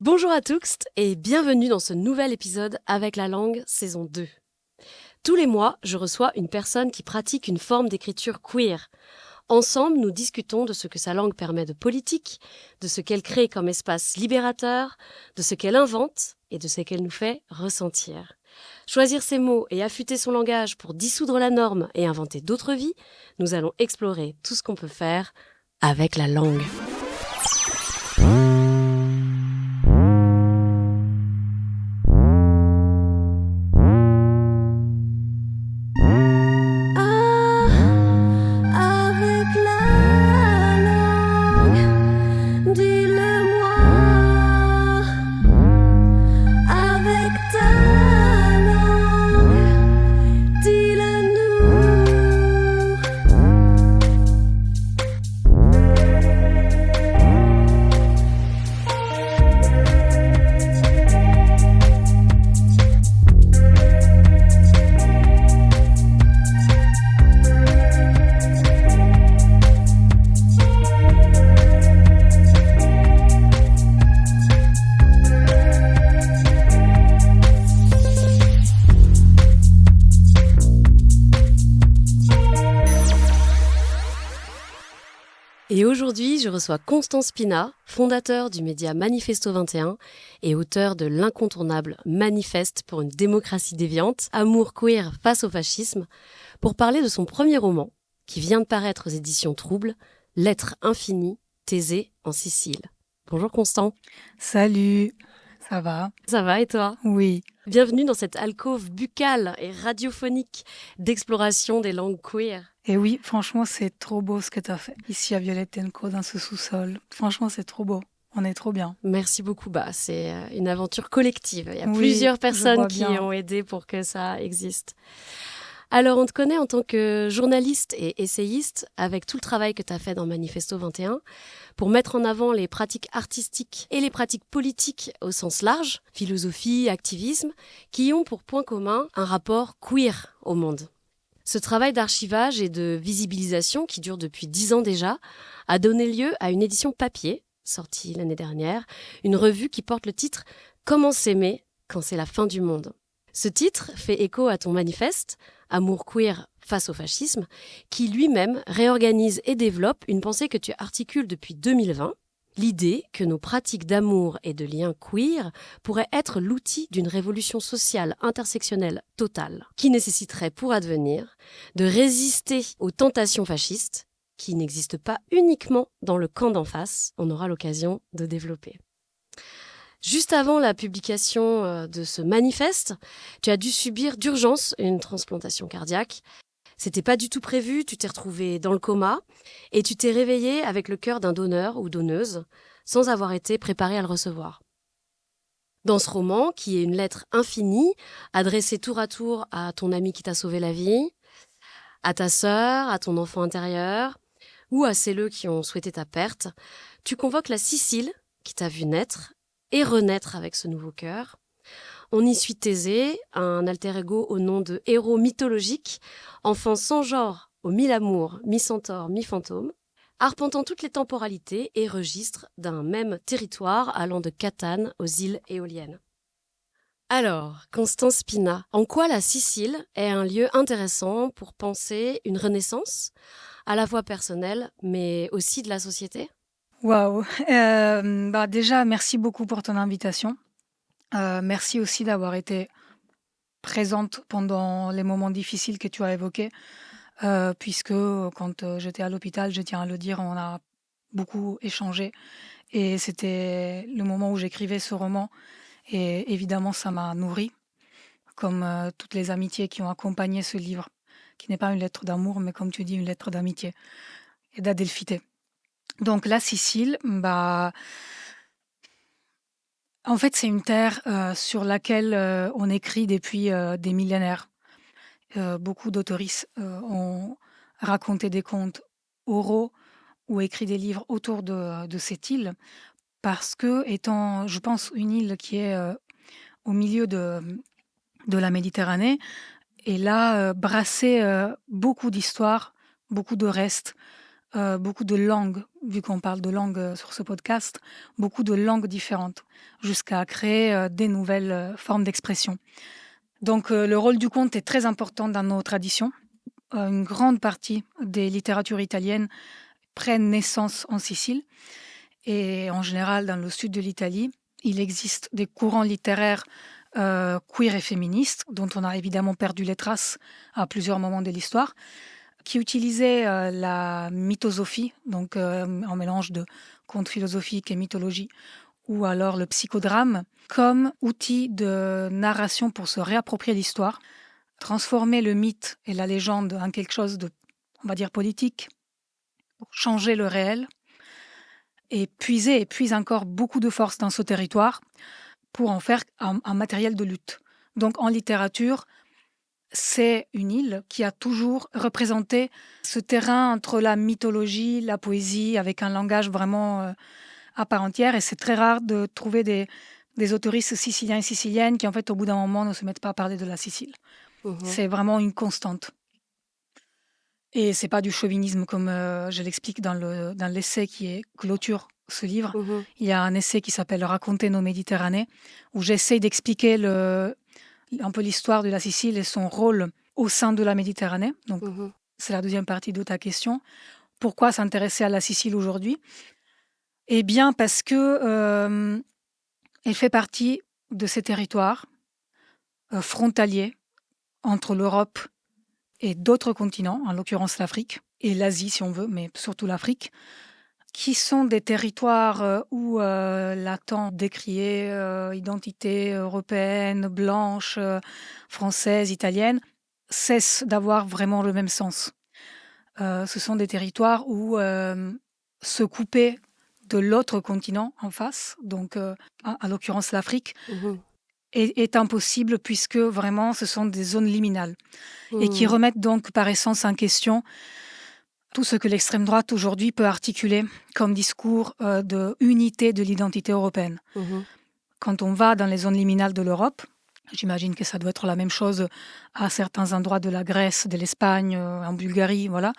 Bonjour à tous et bienvenue dans ce nouvel épisode Avec la langue, saison 2. Tous les mois, je reçois une personne qui pratique une forme d'écriture queer. Ensemble, nous discutons de ce que sa langue permet de politique, de ce qu'elle crée comme espace libérateur, de ce qu'elle invente et de ce qu'elle nous fait ressentir. Choisir ses mots et affûter son langage pour dissoudre la norme et inventer d'autres vies, nous allons explorer tout ce qu'on peut faire avec la langue. Et aujourd'hui, je reçois Constant Spina, fondateur du média Manifesto 21 et auteur de l'incontournable Manifeste pour une démocratie déviante, amour queer face au fascisme, pour parler de son premier roman, qui vient de paraître aux éditions Trouble, Lettres infinies, Thésée en Sicile. Bonjour Constant. Salut, ça va? Ça va et toi? Oui. Bienvenue dans cette alcôve buccale et radiophonique d'exploration des langues queer. Et oui, franchement, c'est trop beau ce que tu as fait ici à Violette Co dans ce sous-sol. Franchement, c'est trop beau. On est trop bien. Merci beaucoup. C'est une aventure collective. Il y a Oui, plusieurs je personnes vois qui bien. ont aidé pour que ça existe. Alors, on te connaît en tant que journaliste et essayiste avec tout le travail que tu as fait dans Manifesto 21 pour mettre en avant les pratiques artistiques et les pratiques politiques au sens large, philosophie, activisme, qui ont pour point commun un rapport queer au monde. Ce travail d'archivage et de visibilisation, qui dure depuis 10 ans déjà, a donné lieu à une édition papier, sortie l'année dernière, une revue qui porte le titre « Comment s'aimer quand c'est la fin du monde ». Ce titre fait écho à ton manifeste « Amour queer face au fascisme », qui lui-même réorganise et développe une pensée que tu articules depuis 2020, l'idée que nos pratiques d'amour et de liens queer pourraient être l'outil d'une révolution sociale intersectionnelle totale, qui nécessiterait pour advenir de résister aux tentations fascistes, qui n'existent pas uniquement dans le camp d'en face, on aura l'occasion de développer. Juste avant la publication de ce manifeste, tu as dû subir d'urgence une transplantation cardiaque. C'était pas du tout prévu, tu t'es retrouvé dans le coma et tu t'es réveillé avec le cœur d'un donneur ou donneuse sans avoir été préparé à le recevoir. Dans ce roman, qui est une lettre infinie, adressée tour à tour à ton ami qui t'a sauvé la vie, à ta sœur, à ton enfant intérieur ou à celles qui ont souhaité ta perte, tu convoques la Sicile qui t'a vu naître et renaître avec ce nouveau cœur. On y suit Thésée, un alter ego au nom de héros mythologique, enfant sans genre, aux mille amours, mi-centaure, mi-fantôme, arpentant toutes les temporalités et registres d'un même territoire allant de Catane aux îles éoliennes. Alors, Constance Spina, en quoi la Sicile est un lieu intéressant pour penser une renaissance, à la fois personnelle, mais aussi de la société ? Waouh. Déjà, merci beaucoup pour ton invitation. Merci aussi d'avoir été présente pendant les moments difficiles que tu as évoqués, puisque quand j'étais à l'hôpital, je tiens à le dire, on a beaucoup échangé et c'était le moment où j'écrivais ce roman et évidemment ça m'a nourri, comme toutes les amitiés qui ont accompagné ce livre, qui n'est pas une lettre d'amour, mais comme tu dis, une lettre d'amitié et d'adelphité. Donc la Sicile, en fait, c'est une terre sur laquelle on écrit depuis des millénaires. Beaucoup d'autoristes ont raconté des contes oraux ou écrit des livres autour de cette île, parce que, étant, je pense, une île qui est au milieu de la Méditerranée, elle a brassé beaucoup d'histoires, beaucoup de restes, beaucoup de langues, vu qu'on parle de langues sur ce podcast, beaucoup de langues différentes, jusqu'à créer des nouvelles formes d'expression. Donc le rôle du conte est très important dans nos traditions. Une grande partie des littératures italiennes prennent naissance en Sicile et en général dans le sud de l'Italie. Il existe des courants littéraires queer et féministes, dont on a évidemment perdu les traces à plusieurs moments de l'histoire, qui utilisait la mythosophie, donc un mélange de contes philosophiques et mythologie, ou alors le psychodrame, comme outil de narration pour se réapproprier l'histoire, transformer le mythe et la légende en quelque chose de, on va dire, politique, pour changer le réel, et puise encore beaucoup de force dans ce territoire pour en faire un matériel de lutte. Donc en littérature, c'est une île qui a toujours représenté ce terrain entre la mythologie, la poésie, avec un langage vraiment à part entière. Et c'est très rare de trouver des autoristes siciliens et siciliennes qui, en fait, au bout d'un moment, ne se mettent pas à parler de la Sicile. C'est vraiment une constante. Et c'est pas du chauvinisme comme je l'explique dans l'essai qui clôture ce livre. Il y a un essai qui s'appelle Raconter nos Méditerranées, où j'essaie d'expliquer un peu l'histoire de la Sicile et son rôle au sein de la Méditerranée. Donc, c'est la deuxième partie de ta question. Pourquoi s'intéresser à la Sicile aujourd'hui? Eh bien, parce que elle fait partie de ces territoires frontaliers entre l'Europe et d'autres continents, en l'occurrence l'Afrique et l'Asie si on veut, mais surtout l'Afrique, qui sont des territoires où la tant décriée identité européenne, blanche, française, italienne, cesse d'avoir vraiment le même sens. Ce sont des territoires où se couper de l'autre continent en face, donc à l'occurrence l'Afrique, est impossible puisque vraiment ce sont des zones liminales et qui remettent donc par essence en question tout ce que l'extrême droite aujourd'hui peut articuler comme discours de unité de l'identité européenne. Quand on va dans les zones liminales de l'Europe, j'imagine que ça doit être la même chose à certains endroits de la Grèce, de l'Espagne, en Bulgarie, voilà.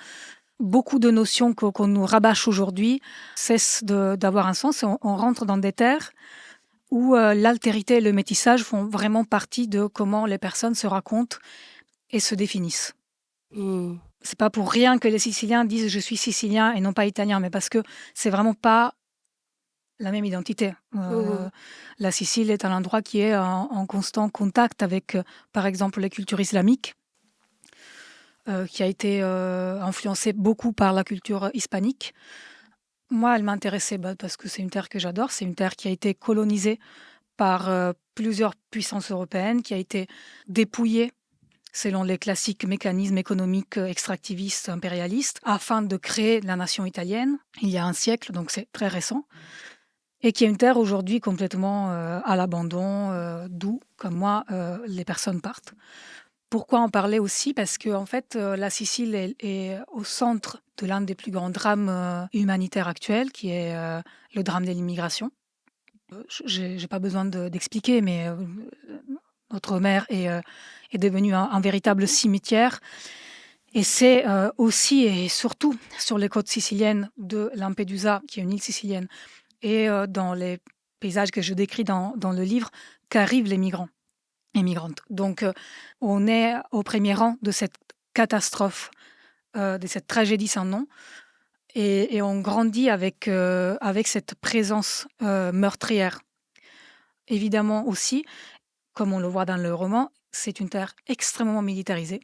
Beaucoup de notions qu'on nous rabâche aujourd'hui cessent d'avoir un sens. On rentre dans des terres où l'altérité et le métissage font vraiment partie de comment les personnes se racontent et se définissent. C'est pas pour rien que les Siciliens disent je suis sicilien et non pas italien, mais parce que c'est vraiment pas la même identité. La Sicile est un endroit qui est en constant contact avec, par exemple, les cultures islamiques, qui a été influencée beaucoup par la culture hispanique. Moi, elle m'intéressait parce que c'est une terre que j'adore. C'est une terre qui a été colonisée par plusieurs puissances européennes, qui a été dépouillée selon les classiques mécanismes économiques extractivistes, impérialistes, afin de créer la nation italienne, il y a un siècle, donc c'est très récent, et qui est une terre aujourd'hui complètement à l'abandon, d'où, comme moi, les personnes partent. Pourquoi en parler aussi? Parce que en fait, la Sicile est au centre de l'un des plus grands drames humanitaires actuels, qui est le drame de l'immigration. J'ai pas besoin d'expliquer, mais notre mer est devenue un véritable cimetière. Et c'est aussi et surtout sur les côtes siciliennes de Lampedusa, qui est une île sicilienne, et dans les paysages que je décris dans le livre, qu'arrivent les migrants et migrantes. Donc, on est au premier rang de cette catastrophe, de cette tragédie sans nom. Et on grandit avec cette présence meurtrière. Évidemment aussi, comme on le voit dans le roman, c'est une terre extrêmement militarisée,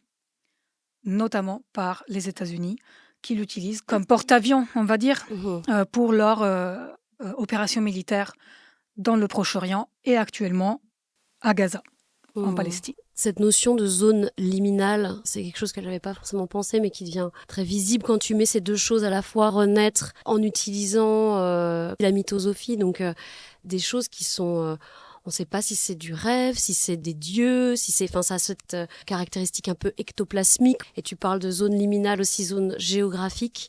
notamment par les États-Unis, qui l'utilisent comme porte-avions, on va dire, pour leur opération militaire dans le Proche-Orient et actuellement à Gaza, en Palestine. Cette notion de zone liminale, c'est quelque chose que je n'avais pas forcément pensé, mais qui devient très visible quand tu mets ces deux choses à la fois renaître en utilisant la mythosophie, donc des choses qui sont... on ne sait pas si c'est du rêve, si c'est des dieux, si c'est... Enfin, ça a cette caractéristique un peu ectoplasmique. Et tu parles de zone liminale, aussi zone géographique.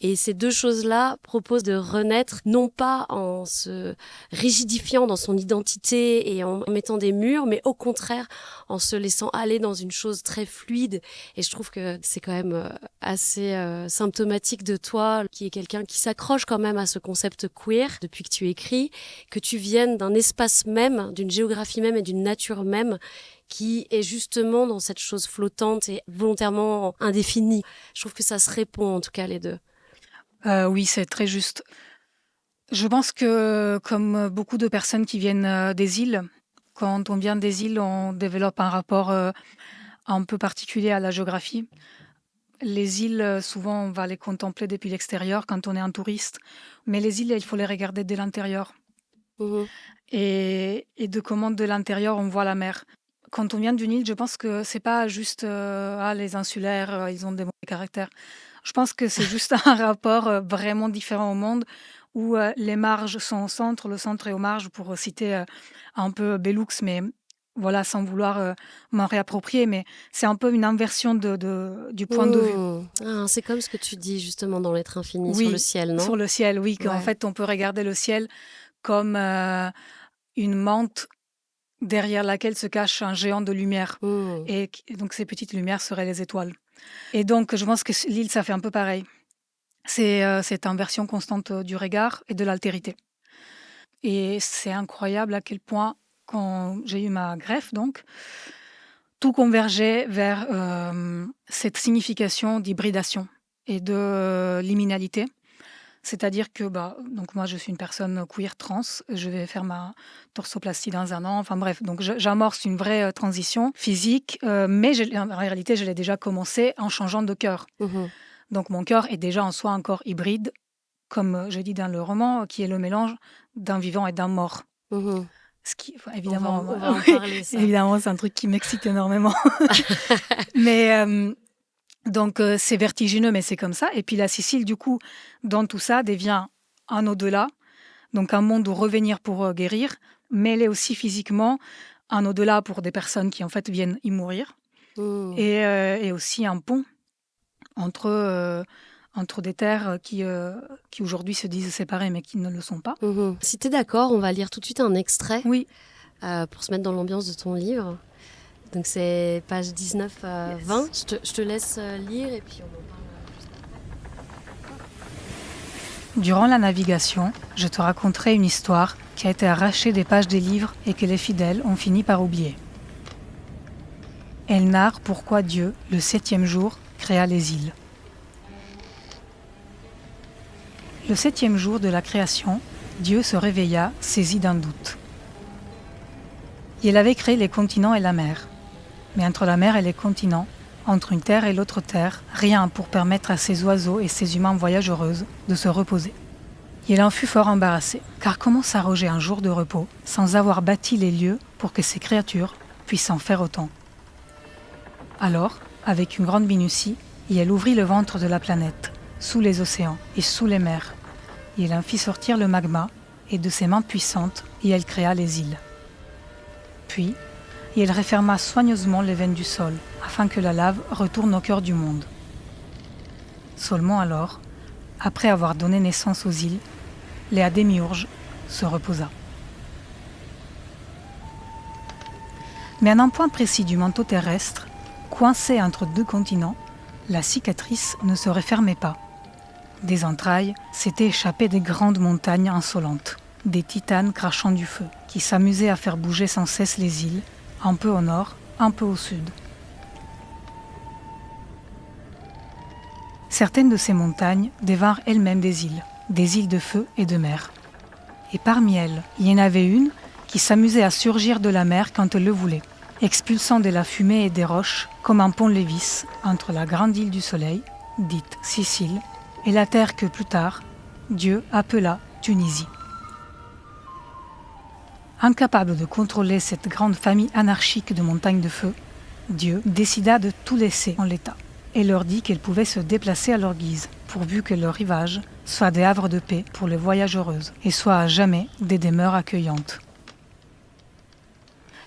Et ces deux choses-là proposent de renaître, non pas en se rigidifiant dans son identité et en mettant des murs, mais au contraire en se laissant aller dans une chose très fluide. Et je trouve que c'est quand même assez symptomatique de toi, qui est quelqu'un qui s'accroche quand même à ce concept queer depuis que tu écris, que tu viennes d'un espace même, d'une géographie même et d'une nature même qui est justement dans cette chose flottante et volontairement indéfinie. Je trouve que ça se répond en tout cas les deux. Oui, c'est très juste. Je pense que comme beaucoup de personnes qui viennent des îles, quand on vient des îles, on développe un rapport un peu particulier à la géographie. Les îles, souvent, on va les contempler depuis l'extérieur quand on est un touriste, mais les îles, il faut les regarder de l'intérieur. Mhm. Et de comment de l'intérieur on voit la mer. Quand on vient d'une île, je pense que c'est pas juste les insulaires, ils ont des mauvais caractères. Je pense que c'est juste un rapport vraiment différent au monde où les marges sont au centre, le centre est aux marges, pour citer un peu Bellux, mais voilà, sans vouloir m'en réapproprier, mais c'est un peu une inversion du point de vue. Ah, c'est comme ce que tu dis justement dans L'être infini sur le Oui, ciel, non? sur le ciel, oui, qu'en Ouais. fait on peut regarder le ciel comme une mante derrière laquelle se cache un géant de lumière. Mm. Et donc ces petites lumières seraient les étoiles. Et donc je pense que l'île, ça fait un peu pareil. C'est cette inversion constante du regard et de l'altérité. Et c'est incroyable à quel point, quand j'ai eu ma greffe, donc, tout convergeait vers cette signification d'hybridation et de liminalité. C'est-à-dire que donc moi je suis une personne queer trans, je vais faire ma torsoplastie dans un an, enfin bref, donc j'amorce une vraie transition physique, mais en réalité je l'ai déjà commencé en changeant de cœur. Mhm. Donc mon cœur est déjà en soi un corps hybride, comme je dis dans le roman, qui est le mélange d'un vivant et d'un mort. Mhm. Ce qui, évidemment, On va en oui, parler, ça. évidemment, c'est un truc qui m'excite énormément. Mais donc c'est vertigineux, mais c'est comme ça. Et puis la Sicile, du coup, dans tout ça, devient un au-delà, donc un monde où revenir pour guérir, mais elle est aussi physiquement un au-delà pour des personnes qui en fait viennent y mourir, Mm. et aussi un pont entre des terres qui aujourd'hui se disent séparées, mais qui ne le sont pas. Mhm. Si t'es d'accord, on va lire tout de suite un extrait Oui, pour se mettre dans l'ambiance de ton livre. Donc c'est page 19 à 20. Je te laisse lire et puis on en parle juste après. durant la navigation, je te raconterai une histoire qui a été arrachée des pages des livres et que les fidèles ont fini par oublier. Elle narre pourquoi Dieu, le 7e jour, créa les îles. Le 7e jour de la création, Dieu se réveilla, saisi d'un doute. Il avait créé les continents et la mer. Mais entre la mer et les continents, entre une terre et l'autre terre, rien pour permettre à ces oiseaux et ces humains voyageuses de se reposer. Il en fut fort embarrassé, car comment s'arroger un jour de repos sans avoir bâti les lieux pour que ces créatures puissent en faire autant? Alors, avec une grande minutie, il ouvrit le ventre de la planète, sous les océans et sous les mers. Il en fit sortir le magma, et de ses mains puissantes, il créa les îles. Puis, il referma soigneusement les veines du sol, afin que la lave retourne au cœur du monde. Seulement alors, après avoir donné naissance aux îles, Léa Démiurge se reposa. Mais à un point précis du manteau terrestre, coincé entre deux continents, la cicatrice ne se refermait pas. Des entrailles s'étaient échappées des grandes montagnes insolentes, des titanes crachant du feu, qui s'amusaient à faire bouger sans cesse les îles, un peu au nord, un peu au sud. Certaines de ces montagnes devinrent elles-mêmes des îles de feu et de mer. Et parmi elles, il y en avait une qui s'amusait à surgir de la mer quand elle le voulait, expulsant de la fumée et des roches comme un pont-levis entre la grande île du soleil, dite Sicile, et la terre que plus tard, Dieu appela Tunisie. Incapable de contrôler cette grande famille anarchique de montagnes de feu, Dieu décida de tout laisser en l'état et leur dit qu'elles pouvaient se déplacer à leur guise, pourvu que leurs rivages soient des havres de paix pour les voyageuses et soient à jamais des demeures accueillantes.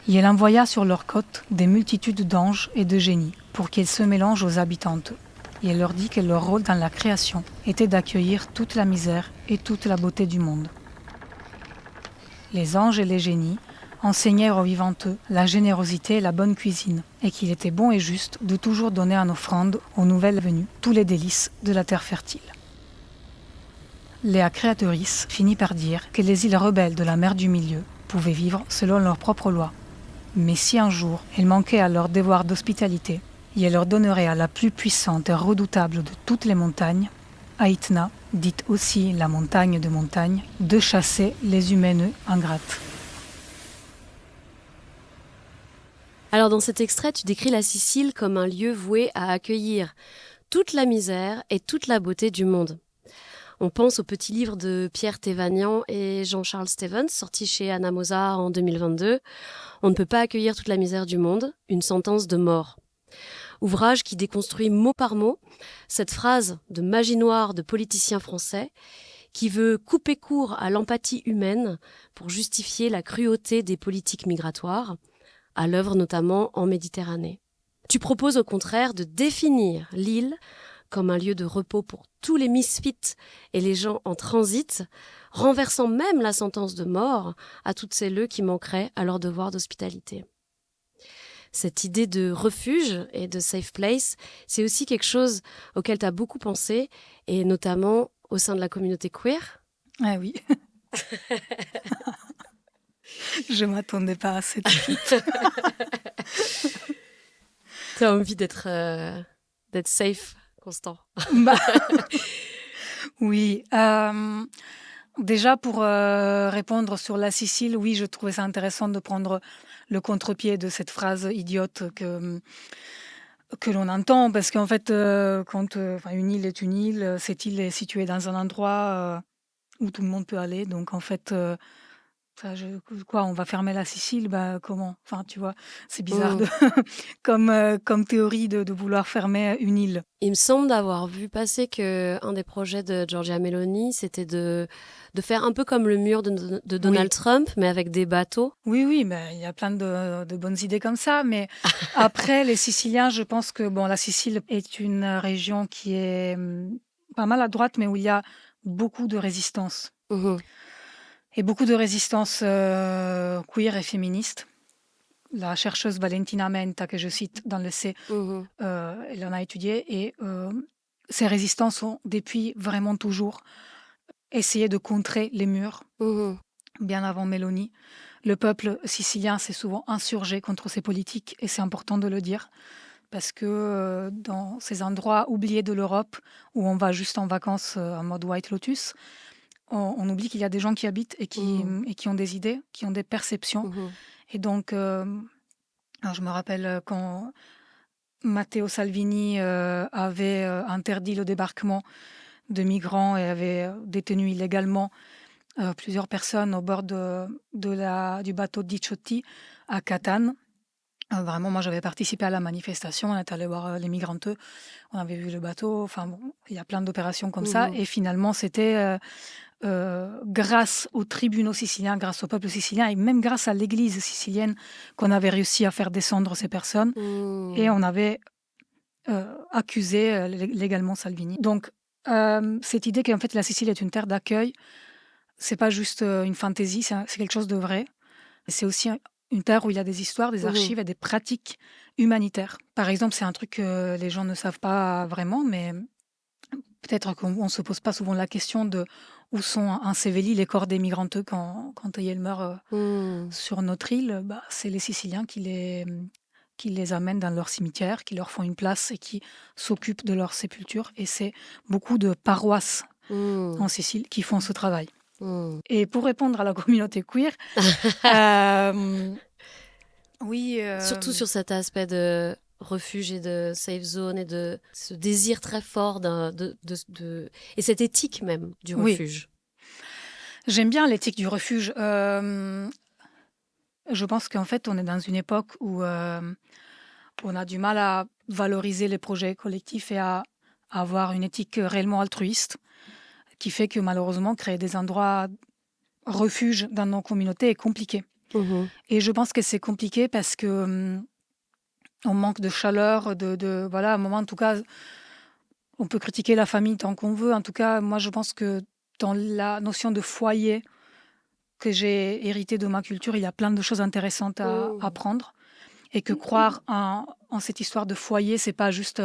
Et elle envoya sur leurs côtes des multitudes d'anges et de génies pour qu'elles se mélangent aux habitantes. et elle leur dit que leur rôle dans la création était d'accueillir toute la misère et toute la beauté du monde. Les anges et les génies enseignèrent aux vivanteux la générosité et la bonne cuisine, et qu'il était bon et juste de toujours donner en offrande aux nouvelles venues tous les délices de la terre fertile. Léa créatrice finit par dire que les îles rebelles de la mer du Milieu pouvaient vivre selon leurs propres lois. Mais si un jour elles manquaient à leur devoir d'hospitalité, et elle leur donnerait à la plus puissante et redoutable de toutes les montagnes, Aïtna, dite aussi la montagne de montagne, de chasser les humaines ingrates. Alors dans cet extrait, tu décris la Sicile comme un lieu voué à accueillir toute la misère et toute la beauté du monde. On pense au petit livre de Pierre Thévanian et Jean-Charles Stevens, sorti chez Anna Mozart en 2022. On ne peut pas accueillir toute la misère du monde, une sentence de mort. Ouvrage qui déconstruit mot par mot cette phrase de magie noire de politicien français qui veut couper court à l'empathie humaine pour justifier la cruauté des politiques migratoires, à l'œuvre notamment en Méditerranée. Tu proposes au contraire de définir l'île comme un lieu de repos pour tous les misfits et les gens en transit, renversant même la sentence de mort à toutes celles qui manqueraient à leur devoir d'hospitalité. Cette idée de refuge et de safe place, c'est aussi quelque chose auquel tu as beaucoup pensé, et notamment au sein de la communauté queer. Ah oui. Je ne m'attendais pas à cette suite. Tu as envie d'être safe, Constant. Bah, oui. Déjà, pour répondre sur la Sicile, oui, je trouvais ça intéressant de prendre le contre-pied de cette phrase idiote que l'on entend, parce qu'en fait, quand une île est une île, cette île est située dans un endroit où tout le monde peut aller. Donc, en fait, on va fermer la Sicile, bah comment? Enfin, tu vois, c'est bizarre comme théorie de vouloir fermer une île. Il me semble d'avoir vu passer qu'un des projets de Giorgia Meloni, c'était de faire un peu comme le mur de Donald Trump, mais avec des bateaux. Oui, mais il y a plein de bonnes idées comme ça. Mais après, les Siciliens, je pense que la Sicile est une région qui est pas mal à droite, mais où il y a beaucoup de résistance. Et beaucoup de résistance queer et féministe. La chercheuse Valentina Menta, que je cite dans l'essai, elle en a étudié. Et ces résistances ont, depuis vraiment toujours, essayé de contrer les murs, bien avant Meloni. Le peuple sicilien s'est souvent insurgé contre ces politiques, et c'est important de le dire, parce que dans ces endroits oubliés de l'Europe, où on va juste en vacances en mode White Lotus, on oublie qu'il y a des gens qui habitent et qui ont des idées, qui ont des perceptions. Et donc, je me rappelle quand Matteo Salvini avait interdit le débarquement de migrants et avait détenu illégalement plusieurs personnes au bord du bateau Diciotti à Catane. Vraiment, moi, j'avais participé à la manifestation. On est allé voir les migranteux. On avait vu le bateau. Enfin, il y a plein d'opérations comme ça. Et finalement, c'était grâce aux tribunaux siciliens, grâce au peuple sicilien et même grâce à l'église sicilienne qu'on avait réussi à faire descendre ces personnes. Et on avait accusé légalement Salvini. Donc, cette idée qu'en fait la Sicile est une terre d'accueil, c'est pas juste une fantaisie, c'est quelque chose de vrai. C'est aussi une terre où il y a des histoires, des archives et des pratiques humanitaires. Par exemple, c'est un truc que les gens ne savent pas vraiment, mais peut-être qu'on ne se pose pas souvent la question de où sont ensevelis les corps des migranteux quand ils meurent sur notre île. C'est les Siciliens qui les amènent dans leur cimetière, qui leur font une place et qui s'occupent de leur sépulture. Et c'est beaucoup de paroisses en Sicile qui font ce travail. Et pour répondre à la communauté queer, oui. Surtout sur cet aspect de refuge et de safe zone et de ce désir très fort et cette éthique même du refuge. Oui. J'aime bien l'éthique du refuge. Je pense qu'en fait, on est dans une époque où on a du mal à valoriser les projets collectifs et à avoir une éthique réellement altruiste, qui fait que malheureusement, créer des endroits refuges dans nos communautés est compliqué. Et je pense que c'est compliqué parce que on manque de chaleur, à un moment en tout cas, On peut critiquer la famille tant qu'on veut. En tout cas, moi, je pense que dans la notion de foyer que j'ai hérité de ma culture, il y a plein de choses intéressantes à apprendre. Et que croire en cette histoire de foyer, c'est pas juste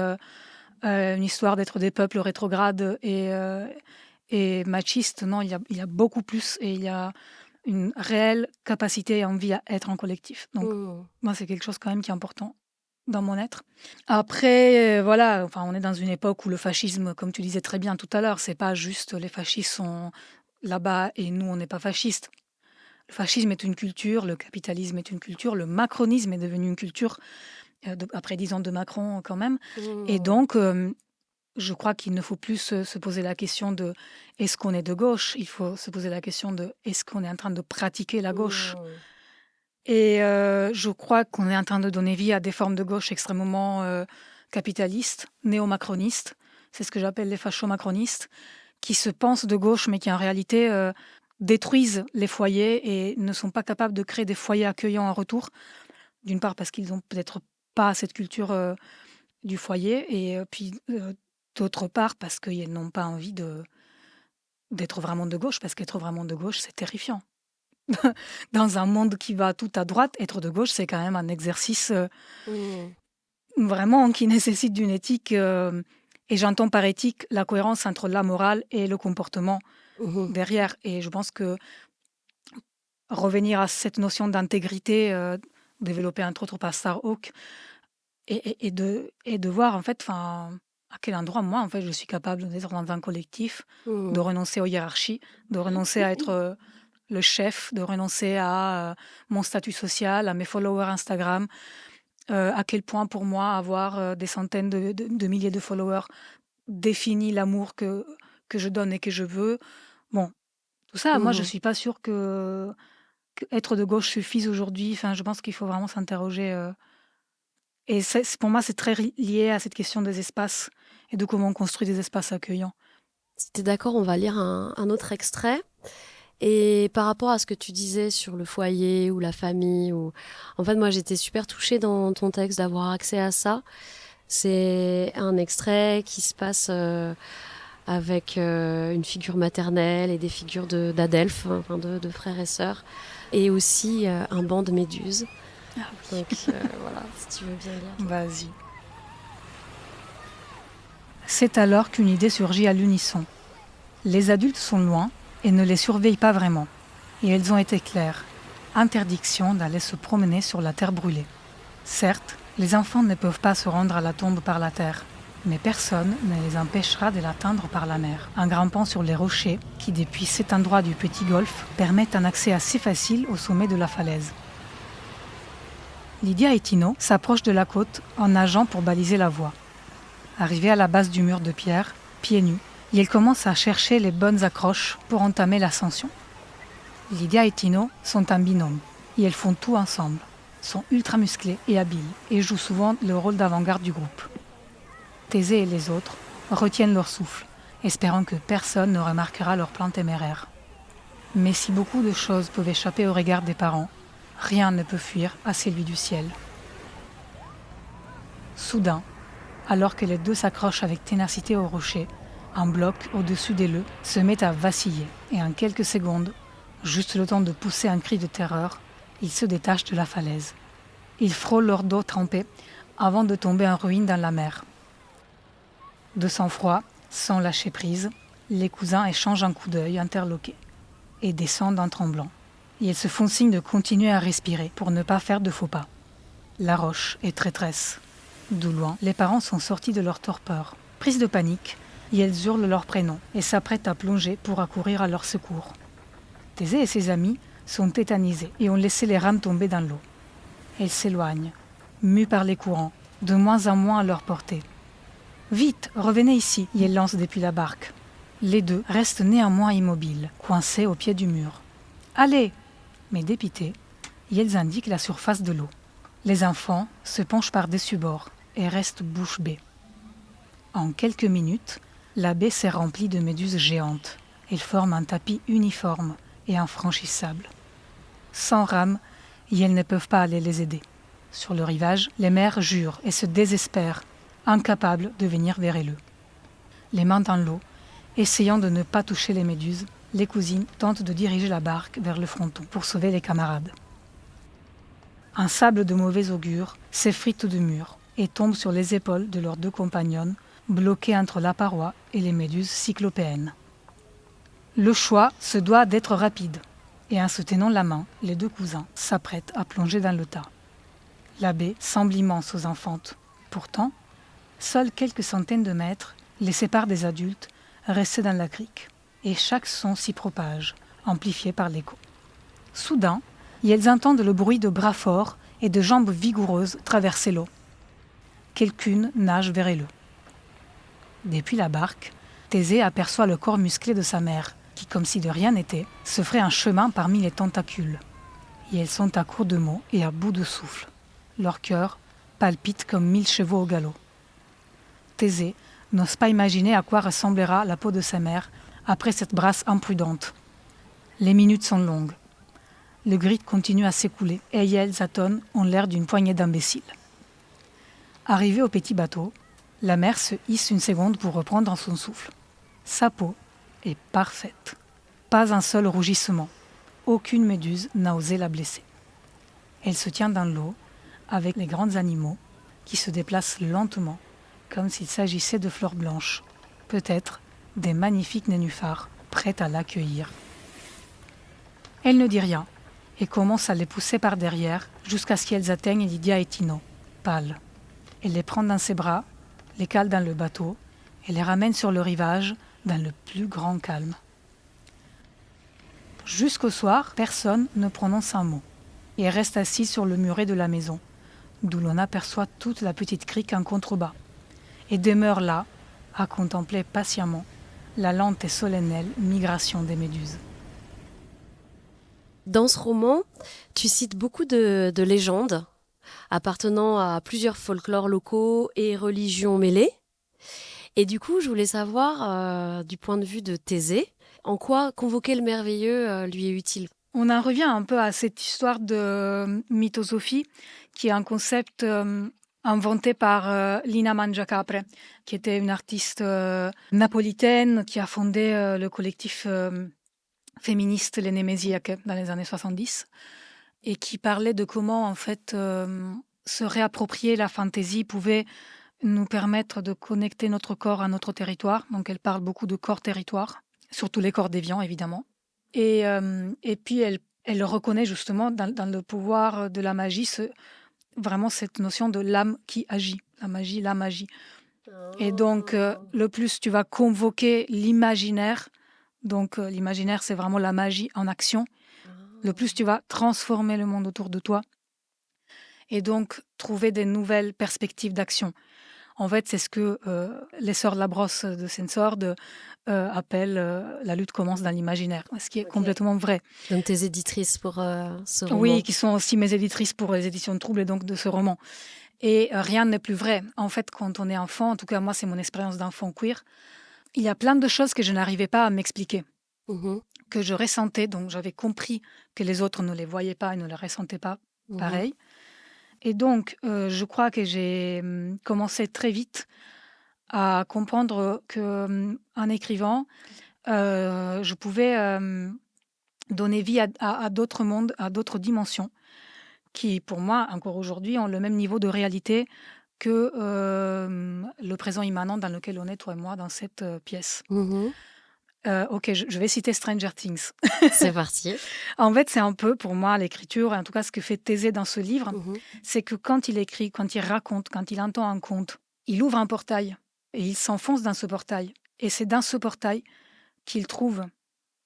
une histoire d'être des peuples rétrogrades et machistes. Non, il y a beaucoup plus et il y a une réelle capacité et envie à être en collectif. Donc, moi, c'est quelque chose quand même qui est important dans mon être. Après, voilà, enfin, on est dans une époque où le fascisme, comme tu disais très bien tout à l'heure, c'est pas juste les fascistes sont là-bas et nous, on n'est pas fascistes. Le fascisme est une culture, le capitalisme est une culture, le macronisme est devenu une culture après 10 ans de Macron quand même. Et donc, je crois qu'il ne faut plus se poser la question de est-ce qu'on est de gauche. Il faut se poser la question de est-ce qu'on est en train de pratiquer la gauche. Et je crois qu'on est en train de donner vie à des formes de gauche extrêmement capitalistes, néo-macronistes. C'est ce que j'appelle les fachos-macronistes, qui se pensent de gauche, mais qui en réalité détruisent les foyers et ne sont pas capables de créer des foyers accueillants en retour. D'une part parce qu'ils n'ont peut-être pas cette culture du foyer, et puis d'autre part parce qu'ils n'ont pas envie d'être vraiment de gauche, parce qu'être vraiment de gauche, c'est terrifiant. Dans un monde qui va tout à droite, être de gauche, c'est quand même un exercice vraiment qui nécessite d'une éthique. Et j'entends par éthique la cohérence entre la morale et le comportement derrière. Et je pense que revenir à cette notion d'intégrité développée entre autres par Starhawk et de voir en fait à quel endroit moi en fait je suis capable d'être dans un collectif, de renoncer aux hiérarchies, de renoncer à être le chef, de renoncer à mon statut social, à mes followers Instagram, à quel point pour moi avoir des centaines de milliers de followers définit l'amour que je donne et que je veux. Bon, tout ça, moi je suis pas sûre que être de gauche suffise aujourd'hui. Enfin, je pense qu'il faut vraiment s'interroger. Et pour moi, c'est très lié à cette question des espaces et de comment on construit des espaces accueillants. Si t'es d'accord, on va lire un autre extrait. Et par rapport à ce que tu disais sur le foyer ou la famille, en fait, moi, j'étais super touchée dans ton texte d'avoir accès à ça. C'est un extrait qui se passe avec une figure maternelle et des figures d'Adelphes, enfin de frères et sœurs, et aussi un banc de méduses. Ah oui. Donc voilà, si tu veux bien lire. Vas-y. C'est alors qu'une idée surgit à l'unisson. Les adultes sont loin et ne les surveillent pas vraiment. Et elles ont été claires. Interdiction d'aller se promener sur la terre brûlée. Certes, les enfants ne peuvent pas se rendre à la tombe par la terre, mais personne ne les empêchera de l'atteindre par la mer, en grimpant sur les rochers qui, depuis cet endroit du petit golfe, permettent un accès assez facile au sommet de la falaise. Lydia et Tino s'approchent de la côte en nageant pour baliser la voie. Arrivés à la base du mur de pierre, pieds nus, et elles commencent à chercher les bonnes accroches pour entamer l'ascension. Lydia et Tino sont un binôme, et elles font tout ensemble, sont ultra musclées et habiles, et jouent souvent le rôle d'avant-garde du groupe. Thésée et les autres retiennent leur souffle, espérant que personne ne remarquera leur plan téméraire. Mais si beaucoup de choses peuvent échapper au regard des parents, rien ne peut fuir à celui du ciel. Soudain, alors que les deux s'accrochent avec ténacité au rocher, un bloc au-dessus d'eux se met à vaciller, et en quelques secondes, juste le temps de pousser un cri de terreur, ils se détachent de la falaise. Ils frôlent leur dos trempé avant de tomber en ruine dans la mer. De sang-froid, sans lâcher prise, les cousins échangent un coup d'œil interloqué et descendent en tremblant. Et ils se font signe de continuer à respirer pour ne pas faire de faux pas. La roche est traîtresse. D'où loin, les parents sont sortis de leur torpeur. Prises de panique, et elles hurlent leur prénom et s'apprêtent à plonger pour accourir à leur secours. Thésée et ses amis sont tétanisés et ont laissé les rames tomber dans l'eau. Elles s'éloignent, mues par les courants, de moins en moins à leur portée. « Vite, revenez ici !» et elles lancent depuis la barque. Les deux restent néanmoins immobiles, coincés au pied du mur. « Allez !» Mais dépitées, et elles indiquent la surface de l'eau. Les enfants se penchent par-dessus bord et restent bouche bée. En quelques minutes, la baie s'est remplie de méduses géantes. Elles forment un tapis uniforme et infranchissable. Sans rames, et elles ne peuvent pas aller les aider. Sur le rivage, les mères jurent et se désespèrent, incapables de venir vers eux. les mains dans l'eau, essayant de ne pas toucher les méduses. Les cousines tentent de diriger la barque vers le fronton pour sauver les camarades. Un sable de mauvais augure s'effrite du mur et tombe sur les épaules de leurs 2 compagnonnes, bloquées entre la paroi et les méduses cyclopéennes. Le choix se doit d'être rapide, et en se tenant la main, les 2 cousins s'apprêtent à plonger dans le tas. La baie semble immense aux enfantes. Pourtant, seuls quelques centaines de mètres les séparent des adultes restés dans la crique, et chaque son s'y propage, amplifié par l'écho. Soudain, elles entendent le bruit de bras forts et de jambes vigoureuses traverser l'eau. Quelqu'une nage vers eux. Depuis la barque, Thésée aperçoit le corps musclé de sa mère, qui, comme si de rien n'était, se ferait un chemin parmi les tentacules. Et elles sont à court de mots et à bout de souffle. Leur cœur palpite comme 1000 chevaux au galop. Thésée n'ose pas imaginer à quoi ressemblera la peau de sa mère après cette brasse imprudente. Les minutes sont longues. Le grid continue à s'écouler et Yael Zaton ont l'air d'une poignée d'imbéciles. Arrivée au petit bateau, la mère se hisse une seconde pour reprendre son souffle. Sa peau est parfaite. Pas un seul rougissement. Aucune méduse n'a osé la blesser. Elle se tient dans l'eau avec les grands animaux qui se déplacent lentement comme s'il s'agissait de fleurs blanches, peut-être des magnifiques nénuphars prêtes à l'accueillir. Elle ne dit rien et commence à les pousser par derrière jusqu'à ce qu'elles atteignent Lydia et Tino, pâles. Elle les prend dans ses bras, les cale dans le bateau et les ramène sur le rivage dans le plus grand calme. Jusqu'au soir, personne ne prononce un mot et reste assis sur le muret de la maison, d'où l'on aperçoit toute la petite crique en contrebas, et demeure là, à contempler patiemment la lente et solennelle migration des méduses. Dans ce roman, tu cites beaucoup de légendes appartenant à plusieurs folklores locaux et religions mêlées. Et du coup, je voulais savoir, du point de vue de Thésée, en quoi convoquer le merveilleux lui est utile. On en revient un peu à cette histoire de mythosophie, qui est un concept inventé par Lina Mangiacapre, qui était une artiste napolitaine qui a fondé le collectif féministe Les Némésiaques dans les années 70 et qui parlait de comment en fait se réapproprier la fantaisie pouvait nous permettre de connecter notre corps à notre territoire. Donc elle parle beaucoup de corps-territoire, surtout les corps déviants évidemment. Et puis elle reconnaît justement dans le pouvoir de la magie vraiment cette notion de l'âme qui agit, la magie. Et donc le plus tu vas convoquer l'imaginaire, donc l'imaginaire c'est vraiment la magie en action, le plus tu vas transformer le monde autour de toi et donc trouver des nouvelles perspectives d'action. En fait, c'est ce que les sœurs Labrosse de Sensord appellent la lutte commence dans l'imaginaire, ce qui est complètement vrai. Donc tes éditrices pour ce roman. Oui, qui sont aussi mes éditrices pour les éditions de Trouble et donc de ce roman. Et rien n'est plus vrai. En fait, quand on est enfant, en tout cas moi c'est mon expérience d'enfant queer, il y a plein de choses que je n'arrivais pas à m'expliquer, que je ressentais, donc j'avais compris que les autres ne les voyaient pas et ne les ressentaient pas pareil. Et donc, je crois que j'ai commencé très vite à comprendre qu'en écrivant, je pouvais donner vie à d'autres mondes, à d'autres dimensions, qui, pour moi, encore aujourd'hui, ont le même niveau de réalité que le présent immanent dans lequel on est, toi et moi, dans cette pièce. Ok, je vais citer Stranger Things. C'est parti. En fait, c'est un peu, pour moi, l'écriture, en tout cas ce que fait Thésée dans ce livre, c'est que quand il écrit, quand il raconte, quand il entend un conte, il ouvre un portail et il s'enfonce dans ce portail. Et c'est dans ce portail qu'il trouve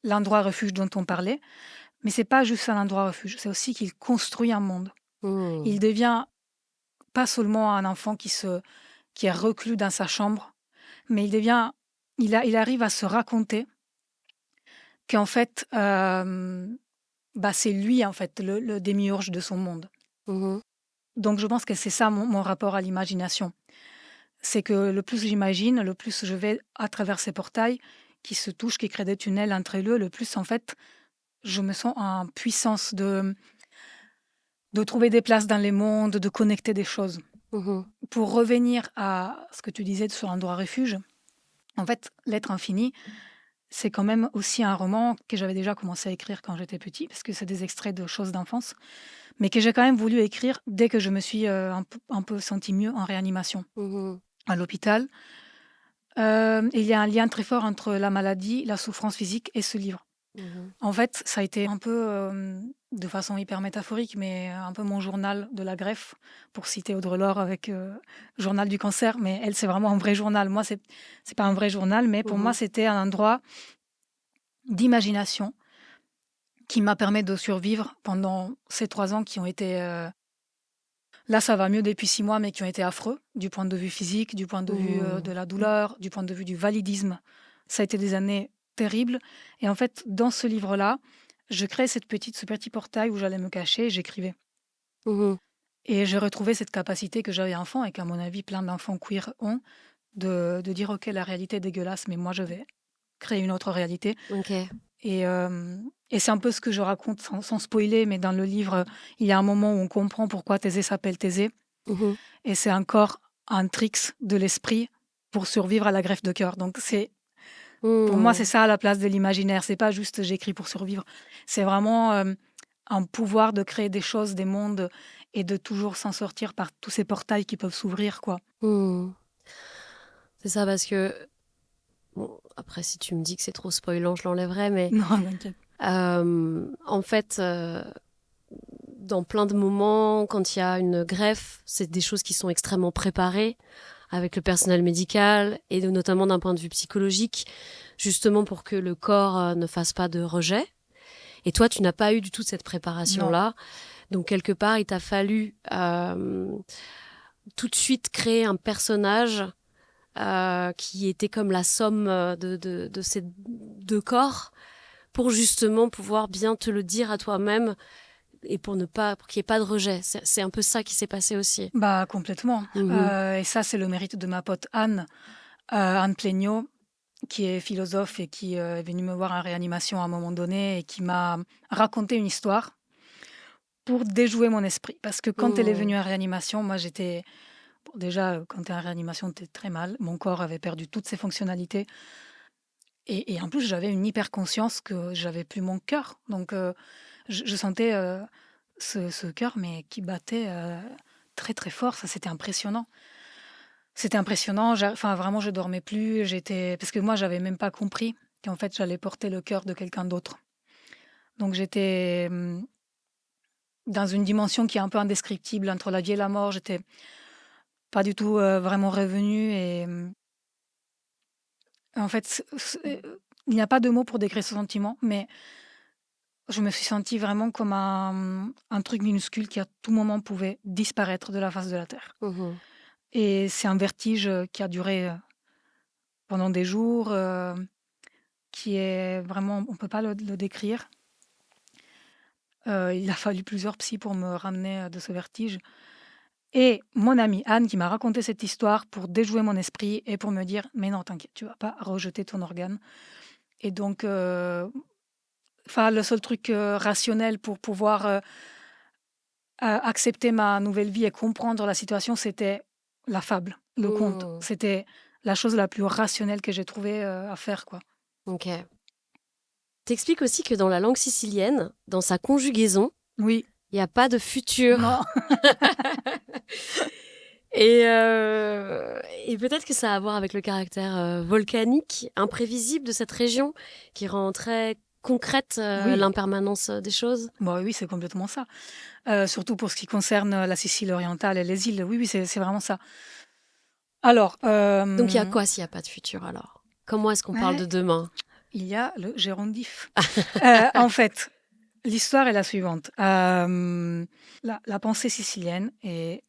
l'endroit refuge dont on parlait. Mais c'est pas juste un endroit refuge, c'est aussi qu'il construit un monde. Il devient pas seulement un enfant qui est reclus dans sa chambre, mais il arrive à se raconter qu'en fait, c'est lui en fait le démiurge de son monde. Donc je pense que c'est ça mon rapport à l'imagination. C'est que le plus j'imagine, le plus je vais à travers ces portails qui se touchent, qui créent des tunnels entre eux, le plus en fait je me sens en puissance de trouver des places dans les mondes, de connecter des choses. Pour revenir à ce que tu disais sur l'endroit refuge, En fait, L'être infini, c'est quand même aussi un roman que j'avais déjà commencé à écrire quand j'étais petit, parce que c'est des extraits de choses d'enfance, mais que j'ai quand même voulu écrire dès que je me suis un peu sentie mieux en réanimation Mhm. à l'hôpital. Il y a un lien très fort entre la maladie, la souffrance physique et ce livre. Mhm. En fait, ça a été un peu, de façon hyper métaphorique, mais un peu mon journal de la greffe, pour citer Audre Lorde avec Journal du cancer. Mais elle, c'est vraiment un vrai journal. Moi, c'est pas un vrai journal, mais pour moi, Mhm. c'était un endroit d'imagination qui m'a permis de survivre pendant ces 3 ans qui ont été... là, ça va mieux depuis 6 mois, mais qui ont été affreux, du point de vue physique, du point de vue de Mhm. la douleur, du point de vue du validisme. Ça a été des années terribles. Et en fait, dans ce livre-là, je crée ce petit portail où j'allais me cacher et j'écrivais. Mhm. Et j'ai retrouvé cette capacité que j'avais enfant et qu'à mon avis, plein d'enfants queer ont, de dire, OK, la réalité est dégueulasse, mais moi, je vais créer une autre réalité. Ok. Et, euh, et c'est un peu ce que je raconte sans spoiler, mais dans le livre, il y a un moment où on comprend pourquoi Thésée s'appelle Thésée. Mhm. Et c'est encore un tricks de l'esprit pour survivre à la greffe de cœur. Donc pour moi, c'est Mhm. ça à la place de l'imaginaire. C'est pas juste j'écris pour survivre. C'est vraiment un pouvoir de créer des choses, des mondes et de toujours s'en sortir par tous ces portails qui peuvent s'ouvrir, quoi. Mhm. C'est ça parce que, bon, après, si tu me dis que c'est trop spoilant, je l'enlèverai, mais Non, t'inquiète. en fait, dans plein de moments, quand il y a une greffe, c'est des choses qui sont extrêmement préparées avec le personnel médical et notamment d'un point de vue psychologique, justement pour que le corps ne fasse pas de rejet. Et toi, tu n'as pas eu du tout cette Non. préparation-là. Donc, quelque part, il t'a fallu tout de suite créer un personnage qui était comme la somme de ces deux corps pour justement pouvoir bien te le dire à toi-même et pour qu'il n'y ait pas de rejet. C'est un peu ça qui s'est passé aussi. Bah, complètement. Mhm. Et ça, c'est le mérite de ma pote Anne, Anne Pléniot, qui est philosophe et qui est venue me voir en réanimation à un moment donné et qui m'a raconté une histoire pour déjouer mon esprit. Parce que quand elle est venue Mhm. en réanimation, moi j'étais... Bon, déjà, quand tu es en réanimation, tu es très mal. Mon corps avait perdu toutes ses fonctionnalités. Et en plus, j'avais une hyper conscience que j'avais plus mon cœur. Donc, je sentais ce cœur, mais qui battait très très fort. Ça, c'était impressionnant. C'était impressionnant. Enfin, vraiment, je dormais plus. Parce que moi, j'avais même pas compris qu'en fait, j'allais porter le cœur de quelqu'un d'autre. Donc, j'étais dans une dimension qui est un peu indescriptible entre la vie et la mort. J'étais pas du tout vraiment revenue. Et en fait, il n'y a pas de mots pour décrire ce sentiment, mais je me suis sentie vraiment comme un truc minuscule qui à tout moment pouvait disparaître de la face de la Terre. Mhm. Et c'est un vertige qui a duré pendant des jours, qui est vraiment, on ne peut pas le décrire. Il a fallu plusieurs psys pour me ramener de ce vertige. Et mon amie Anne qui m'a raconté cette histoire pour déjouer mon esprit et pour me dire, mais non, t'inquiète, tu vas pas rejeter ton organe. Et donc, enfin, le seul truc rationnel pour pouvoir accepter ma nouvelle vie et comprendre la situation, c'était la fable, le conte. Mhm. C'était la chose la plus rationnelle que j'ai trouvé à faire, quoi. Ok. T'expliques aussi que dans la langue sicilienne, dans sa conjugaison, Oui, il n'y a pas de non, futur. Et peut-être que ça a à voir avec le caractère volcanique, imprévisible de cette région, qui rend très concrète oui. l'impermanence des choses. Bon, oui, c'est complètement ça. Surtout pour ce qui concerne la Sicile orientale et les îles. Oui, oui, c'est vraiment ça. Alors, Donc il y a quoi s'il n'y a pas de futur alors? Comment est-ce qu'on parle ouais, de demain? il y a le gérondif. En fait, l'histoire est la suivante. La pensée sicilienne et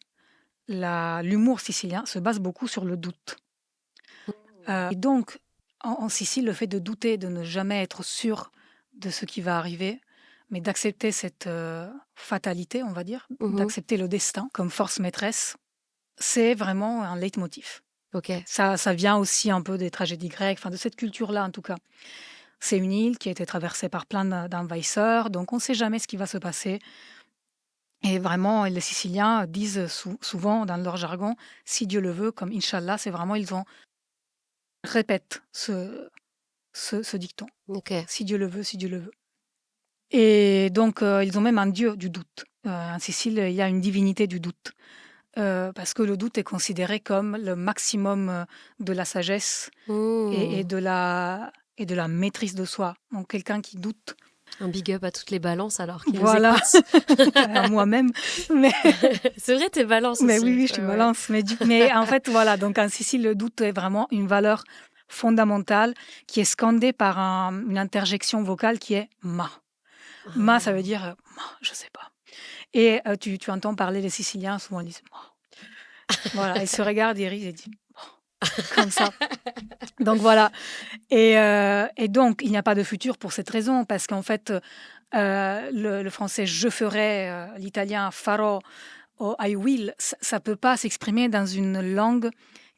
l'humour sicilien se base beaucoup sur le doute. Et donc, en Sicile, le fait de douter, de ne jamais être sûr de ce qui va arriver, mais d'accepter cette fatalité, on va dire, Mhm. d'accepter le destin comme force maîtresse, c'est vraiment un leitmotiv. Ok. Ça vient aussi un peu des tragédies grecques, enfin de cette culture-là en tout cas. C'est une île qui a été traversée par plein d'envahisseurs, donc on ne sait jamais ce qui va se passer. Et vraiment, les Siciliens disent souvent dans leur jargon, si Dieu le veut, comme Inch'Allah, c'est vraiment, ils ont répète ce dicton. Ok. Si Dieu le veut, si Dieu le veut. Et donc, ils ont même un dieu du doute. En Sicile, il y a une divinité du doute. Parce que le doute est considéré comme le maximum de la sagesse et de la maîtrise de soi. Donc, quelqu'un qui doute. Un big up à toutes les balances alors qui Voilà. nous écoutent. À moi-même. Mais... C'est vrai, t'es balance aussi. Mais oui, je suis balance. Mais en fait, voilà. Donc, en Sicile, le doute est vraiment une valeur fondamentale qui est scandée par une interjection vocale qui est ma. Ma, ça veut dire ma, je sais pas. Et tu entends parler les Siciliens, souvent ils disent ma. Voilà, ils se regardent, ils rient et disent ma. Comme ça. Donc voilà. Et donc, il n'y a pas de futur pour cette raison, parce qu'en fait, le français je ferai, l'italien farò, I will, ça peut pas s'exprimer dans une langue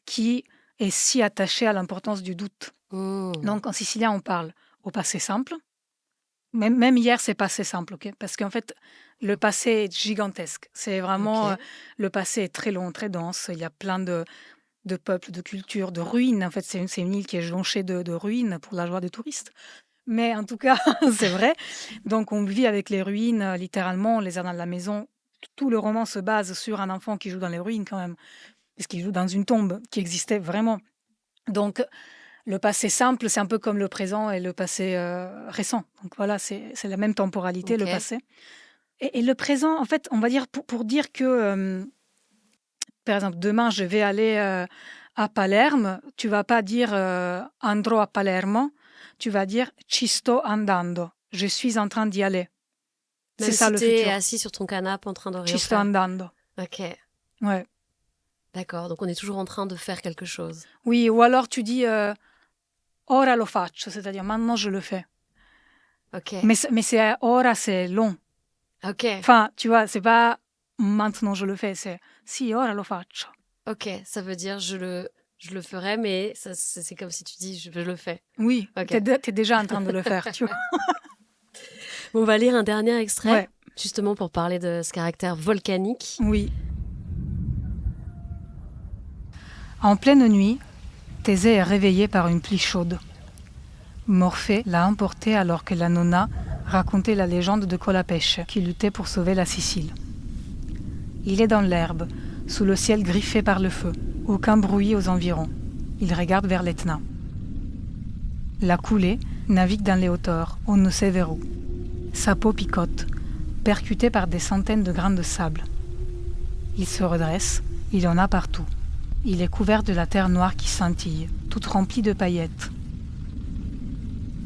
qui est si attachée à l'importance du doute. Donc, en sicilien, on parle au passé simple. Même hier, c'est passé simple, ok? Parce qu'en fait, le passé est gigantesque. C'est vraiment... le passé est très long, très dense. Il y a plein de peuples, de cultures, de ruines. En fait, c'est une île qui est jonchée de ruines pour la joie des touristes. Mais en tout cas, c'est vrai. Donc, on vit avec les ruines, littéralement, on les a dans la maison. Tout le roman se base sur un enfant qui joue dans les ruines, quand même. Parce qu'il joue dans une tombe qui existait vraiment. Donc, le passé simple, c'est un peu comme le présent et le passé récent. Donc voilà, c'est la même temporalité, le passé. Et le présent, en fait, on va dire, pour dire que, par exemple, demain, je vais aller à Palerme, tu vas pas dire andrò a Palermo, tu vas dire ci sto andando, je suis en train d'y aller. Même c'est ça si le t'es futur. assis sur ton canapé en train de rien Ci sto faire. andando. Ok. Ouais. D'accord, donc on est toujours en train de faire quelque chose. Oui, ou alors tu dis ora lo faccio, c'est-à-dire maintenant je le fais. Ok. Mais c'est ora, c'est long. Ok. Enfin, tu vois, c'est pas maintenant je le fais, c'est si ora lo faccio. Ok, ça veut dire je le ferai, mais c'est comme si tu dis je le fais. Oui, Ok. t'es déjà en train de le faire, tu vois. On va lire un dernier extrait, Ouais. justement pour parler de ce caractère volcanique. Oui. En pleine nuit, Thésée est réveillé par une pluie chaude. Morphée l'a emporté alors que la nonna racontait la légende de Colapesce qui luttait pour sauver la Sicile. Il est dans l'herbe, sous le ciel griffé par le feu. Aucun bruit aux environs. Il regarde vers l'Etna. La coulée navigue dans les hauteurs, on ne sait vers où. Sa peau picote, percutée par des centaines de grains de sable. Il se redresse, il en a partout. Il est couvert de la terre noire qui scintille, toute remplie de paillettes.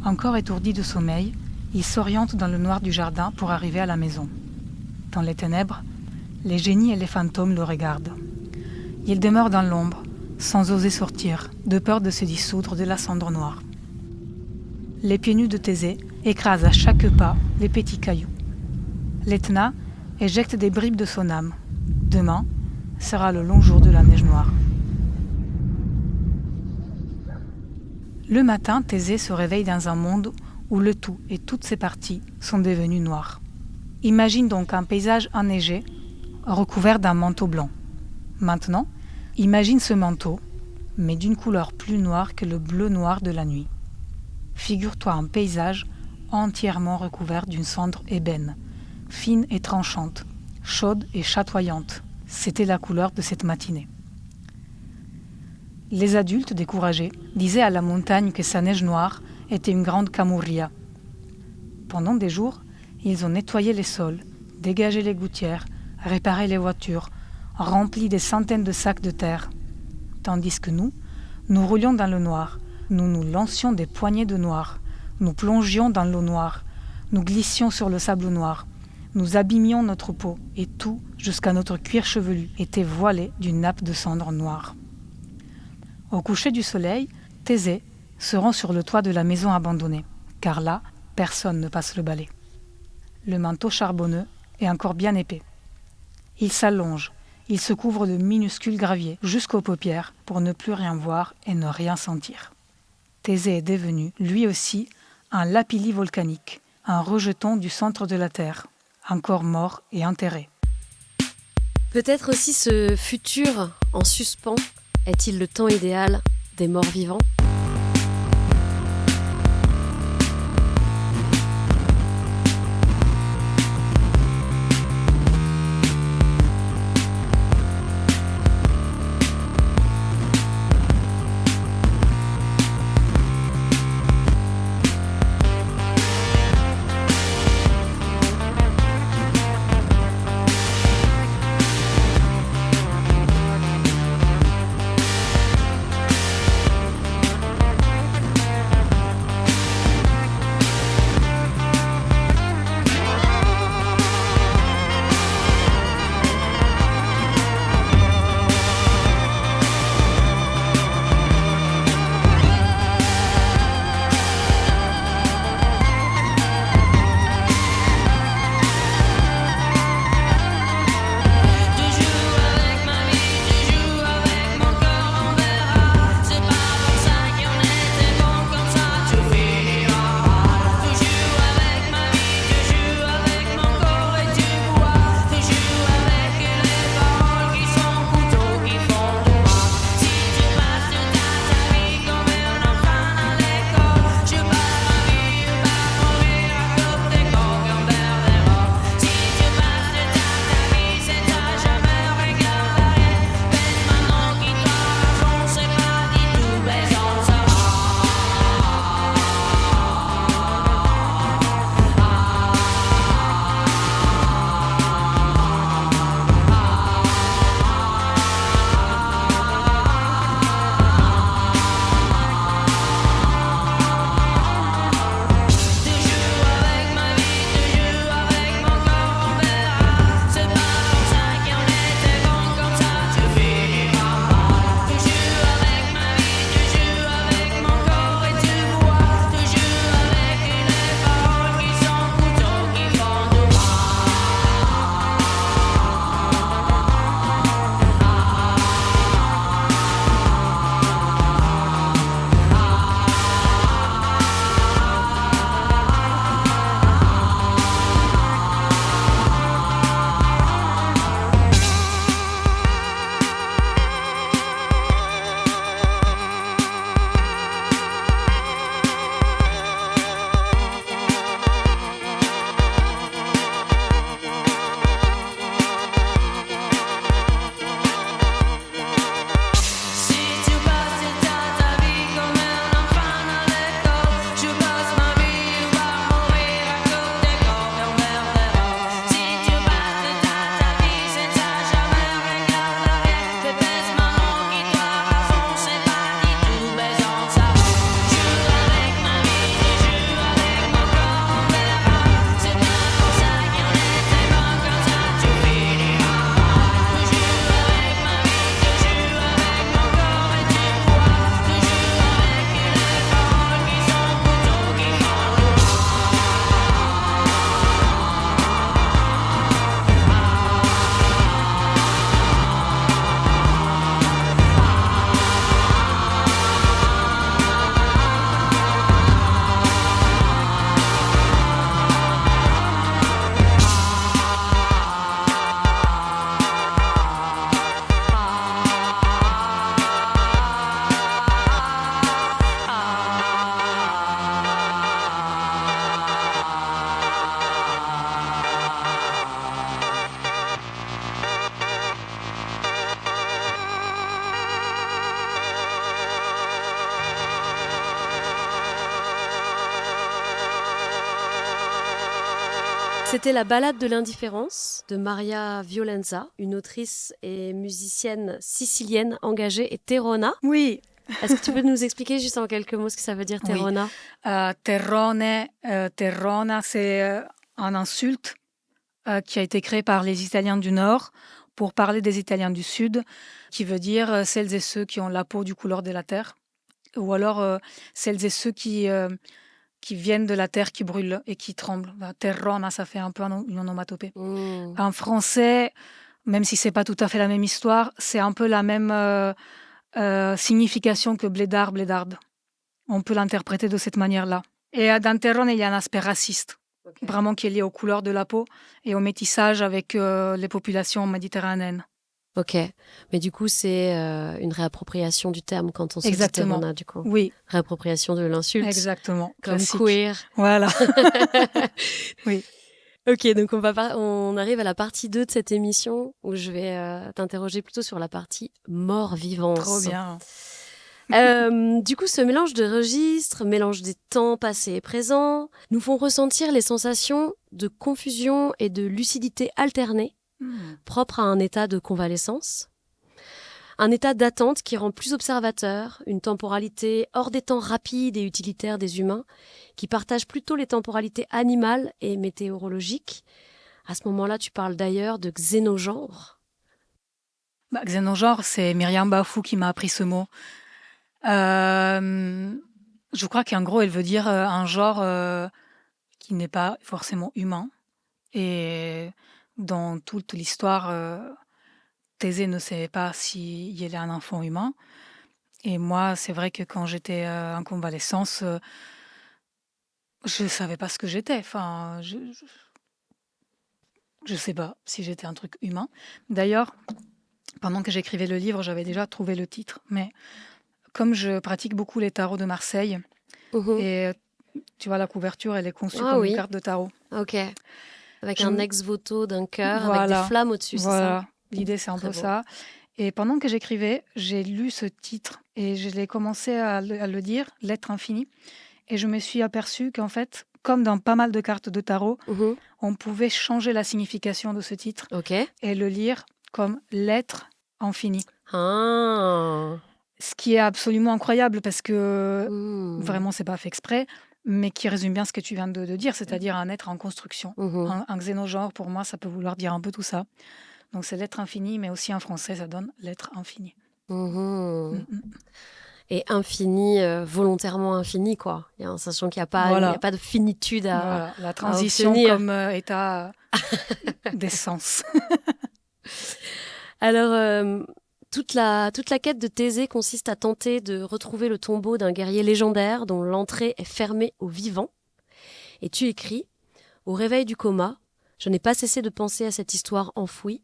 Encore étourdi de sommeil, il s'oriente dans le noir du jardin pour arriver à la maison. Dans les ténèbres, les génies et les fantômes le regardent. Il demeure dans l'ombre, sans oser sortir, de peur de se dissoudre de la cendre noire. Les pieds nus de Thésée écrasent à chaque pas les petits cailloux. L'Etna éjecte des bribes de son âme. Demain sera le long jour de la neige noire. Le matin, Thésée se réveille dans un monde où le tout et toutes ses parties sont devenues noires. Imagine donc un paysage enneigé, recouvert d'un manteau blanc. Maintenant, imagine ce manteau, mais d'une couleur plus noire que le bleu noir de la nuit. Figure-toi un paysage entièrement recouvert d'une cendre ébène, fine et tranchante, chaude et chatoyante. C'était la couleur de cette matinée. Les adultes, découragés, disaient à la montagne que sa neige noire était une grande camurria. Pendant des jours, ils ont nettoyé les sols, dégagé les gouttières, réparé les voitures, rempli des centaines de sacs de terre. Tandis que nous roulions dans le noir, nous nous lancions des poignées de noir, nous plongions dans l'eau noire, nous glissions sur le sable noir, nous abîmions notre peau, et tout, jusqu'à notre cuir chevelu, était voilé d'une nappe de cendre noire. Au coucher du soleil, Thésée se rend sur le toit de la maison abandonnée, car là, personne ne passe le balai. Le manteau charbonneux est encore bien épais. Il s'allonge, il se couvre de minuscules graviers jusqu'aux paupières pour ne plus rien voir et ne rien sentir. Thésée est devenu, lui aussi, un lapilli volcanique, un rejeton du centre de la Terre, encore mort et enterré. Peut-être aussi ce futur en suspens est-il le temps idéal des morts vivants ? C'était La balade de l'indifférence de Maria Violenza, une autrice et musicienne sicilienne engagée et terrona. Oui, Est-ce que tu peux nous expliquer juste en quelques mots ce que ça veut dire oui. terrona? Terrone, terrona, c'est un insulte qui a été créé par les Italiens du Nord pour parler des Italiens du Sud, qui veut dire celles et ceux qui ont la peau du couleur de la terre, ou alors celles et ceux qui viennent de la terre qui brûle et qui tremblent. Terrona, ça fait un peu une onomatopée. Mmh. En français, même si c'est pas tout à fait la même histoire, c'est un peu la même signification que blédard, blédarde. On peut l'interpréter de cette manière-là. Et dans Terrone, il y a un aspect raciste, vraiment qui est lié aux couleurs de la peau et au métissage avec les populations méditerranéennes. Ok, mais du coup c'est une réappropriation du terme quand on se dit Exactement. terrona du coup. Oui, Réappropriation de l'insulte. exactement. Comme Classique. queer. Voilà. Oui. Ok, donc on arrive à la partie 2 de cette émission où je vais t'interroger plutôt sur la partie mort-vivance. Trop bien. Du coup, ce mélange de registres, mélange des temps passés et présents, nous font ressentir les sensations de confusion et de lucidité alternée, propres à un état de convalescence. Un état d'attente qui rend plus observateur, une temporalité hors des temps rapides et utilitaires des humains, qui partagent plutôt les temporalités animales et météorologiques. À ce moment-là, tu parles d'ailleurs de xénogenre. Xénogenre, c'est Myriam Bafou qui m'a appris ce mot. Je crois qu'en gros, elle veut dire un genre qui n'est pas forcément humain. Et dans toute l'histoire, Thésée ne savait pas s'il y avait un enfant humain. Et moi, c'est vrai que quand j'étais en convalescence, je ne savais pas ce que j'étais. Enfin, je sais pas si j'étais un truc humain. D'ailleurs, pendant que j'écrivais le livre, j'avais déjà trouvé le titre. Mais comme je pratique beaucoup les tarots de Marseille, et tu vois, la couverture, elle est conçue comme une carte de tarot. Ok. Avec un ex-voto d'un cœur, avec Voilà. des flammes au-dessus, c'est ça? Voilà. L'idée, c'est un peu beau. ça. Et pendant que j'écrivais, j'ai lu ce titre et je l'ai commencé à le dire, L'être infini. Et je me suis aperçue qu'en fait, comme dans pas mal de cartes de tarot, on pouvait changer la signification de ce titre Ok. et le lire comme l'être infini. Ah. Ce qui est absolument incroyable parce que vraiment, c'est pas fait exprès, mais qui résume bien ce que tu viens de dire, c'est-à-dire un être en construction. Un xénogenre, pour moi, ça peut vouloir dire un peu tout ça. Donc c'est l'être infini, mais aussi en français, ça donne l'être infini. Et infini, volontairement infini, quoi. Sachant qu'il n'y a pas, Voilà. il y a pas de finitude à Voilà, la transition obtenir. comme état d'essence. Alors, toute la quête de Thésée consiste à tenter de retrouver le tombeau d'un guerrier légendaire dont l'entrée est fermée aux vivants. Et tu écris « Au réveil du coma, je n'ai pas cessé de penser à cette histoire enfouie.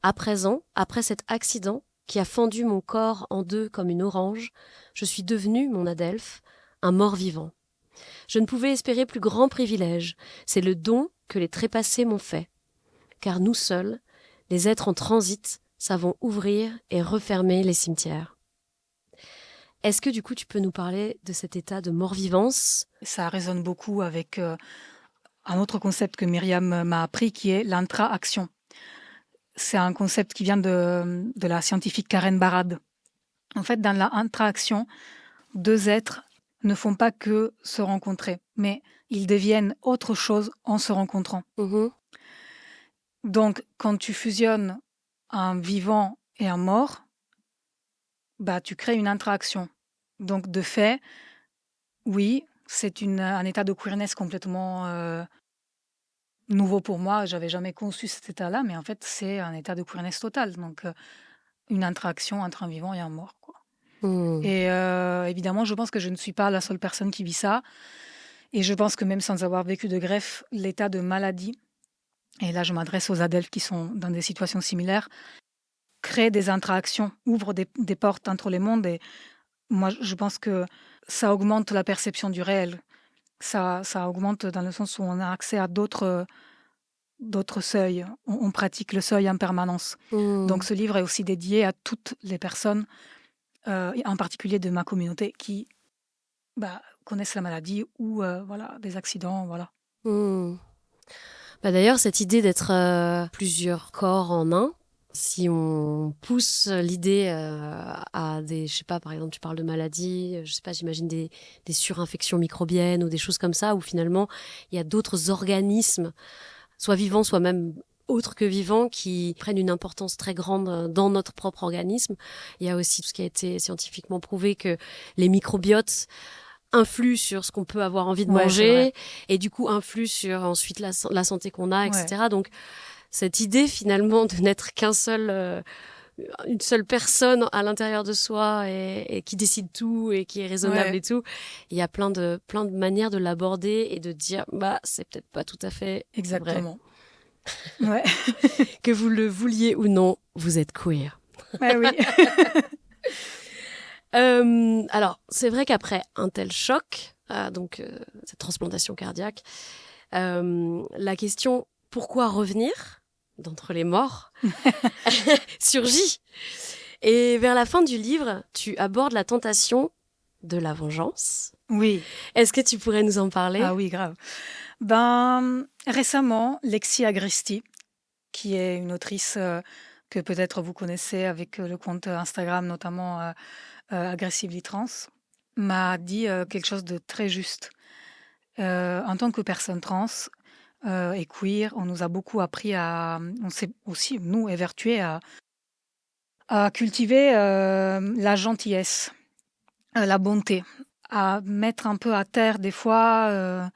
À présent, après cet accident qui a fendu mon corps en deux comme une orange, je suis devenu, mon Adelphe, un mort-vivant. Je ne pouvais espérer plus grand privilège. C'est le don que les trépassés m'ont fait. Car nous seuls, les êtres en transit, savons ouvrir et refermer les cimetières. » Est-ce que du coup tu peux nous parler de cet état de mort-vivance? Ça résonne beaucoup avec un autre concept que Myriam m'a appris qui est l'intra-action. C'est un concept qui vient de la scientifique Karen Barad. En fait, dans la intra-action, deux êtres ne font pas que se rencontrer, mais ils deviennent autre chose en se rencontrant. Donc, quand tu fusionnes un vivant et un mort, tu crées une interaction. Donc, de fait, oui, c'est un état de queerness complètement nouveau pour moi. J'avais jamais conçu cet état-là, mais en fait, c'est un état de queerness total. Donc, une interaction entre un vivant et un mort, quoi. Et évidemment, je pense que je ne suis pas la seule personne qui vit ça. Et je pense que même sans avoir vécu de greffe, l'état de maladie, et là je m'adresse aux adelphes qui sont dans des situations similaires, crée des interactions, ouvre des portes entre les mondes. Et moi, je pense que ça augmente la perception du réel. Ça augmente dans le sens où on a accès à d'autres seuils. On pratique le seuil en permanence. Donc ce livre est aussi dédié à toutes les personnes, en particulier de ma communauté, qui connaissent la maladie ou voilà, des accidents. Voilà. D'ailleurs, cette idée d'être plusieurs corps en un, si on pousse l'idée à des, je sais pas, par exemple, tu parles de maladies, je sais pas, j'imagine des surinfections microbiennes ou des choses comme ça, où finalement, il y a d'autres organismes, soit vivants, soit même autres que vivants, qui prennent une importance très grande dans notre propre organisme. Il y a aussi tout ce qui a été scientifiquement prouvé que les microbiotes influent sur ce qu'on peut avoir envie de manger et du coup influent sur ensuite la santé qu'on a, etc. Donc, cette idée finalement de n'être une seule personne à l'intérieur de soi et qui décide tout et qui est raisonnable et tout, il y a plein de manières de l'aborder et de dire c'est peut-être pas tout à fait exactement vrai. Que vous le vouliez ou non, vous êtes queer. Oui. Alors c'est vrai qu'après un tel choc, cette transplantation cardiaque, la question pourquoi revenir d'entre les morts surgit. Et vers la fin du livre, tu abordes la tentation de la vengeance. Oui. Est-ce que tu pourrais nous en parler ? Ah oui, grave. Récemment, Lexi Agresti, qui est une autrice que peut-être vous connaissez avec le compte Instagram, notamment Aggressively Trans, m'a dit quelque chose de très juste. En tant que personne trans et queer, on nous a beaucoup appris on s'est aussi, nous, évertués à cultiver la gentillesse, la bonté, à mettre un peu à terre des fois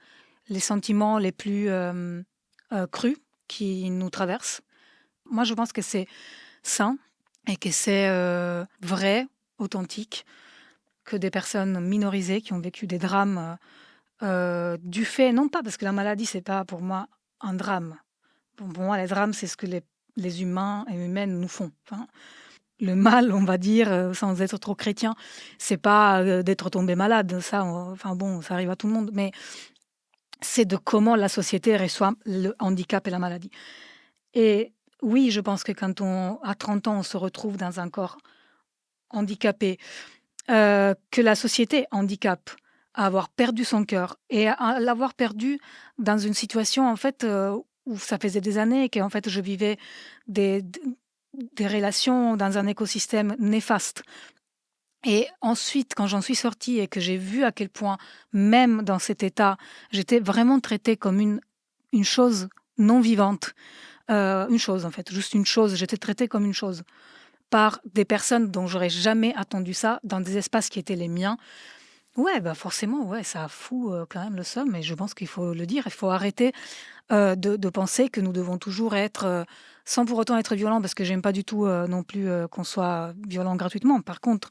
les sentiments les plus crus qui nous traversent. Moi, je pense que c'est sain et que c'est vrai, authentique, que des personnes minorisées qui ont vécu des drames du fait, non pas parce que la maladie, c'est pas pour moi un drame. Pour moi, les drames, c'est ce que les humains et humaines nous font. Enfin, le mal, on va dire, sans être trop chrétien, c'est pas d'être tombé malade. Ça, ça arrive à tout le monde. Mais c'est de comment la société reçoit le handicap et la maladie. Et oui, je pense que quand à 30 ans, on se retrouve dans un corps handicapé, que la société handicape à avoir perdu son cœur et à l'avoir perdu dans une situation, en fait, où ça faisait des années qu'en fait, je vivais des relations dans un écosystème néfaste. Et ensuite, quand j'en suis sortie et que j'ai vu à quel point, même dans cet état, j'étais vraiment traitée comme une chose non vivante, une chose en fait, juste une chose, j'étais traitée comme une chose par des personnes dont j'aurais jamais attendu ça, dans des espaces qui étaient les miens. Ouais, forcément, ouais, ça fout quand même le seum, mais je pense qu'il faut le dire, il faut arrêter de penser que nous devons toujours être, sans pour autant être violents, parce que j'aime pas du tout non plus qu'on soit violent gratuitement. Par contre,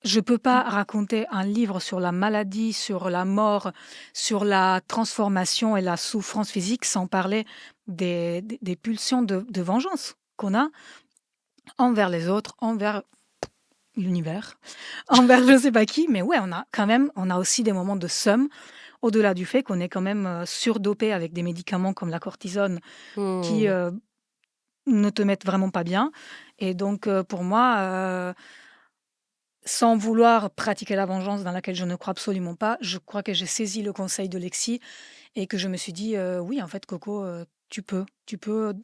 je peux pas raconter un livre sur la maladie, sur la mort, sur la transformation et la souffrance physique sans parler des pulsions de vengeance qu'on a envers les autres, envers l'univers, envers je sais pas qui, mais ouais, on a aussi des moments de seum, au-delà du fait qu'on est quand même surdopé avec des médicaments comme la cortisone qui ne te mettent vraiment pas bien. Et donc, pour moi, sans vouloir pratiquer la vengeance dans laquelle je ne crois absolument pas, je crois que j'ai saisi le conseil de Lexi et que je me suis dit, oui, en fait, Coco, tu peux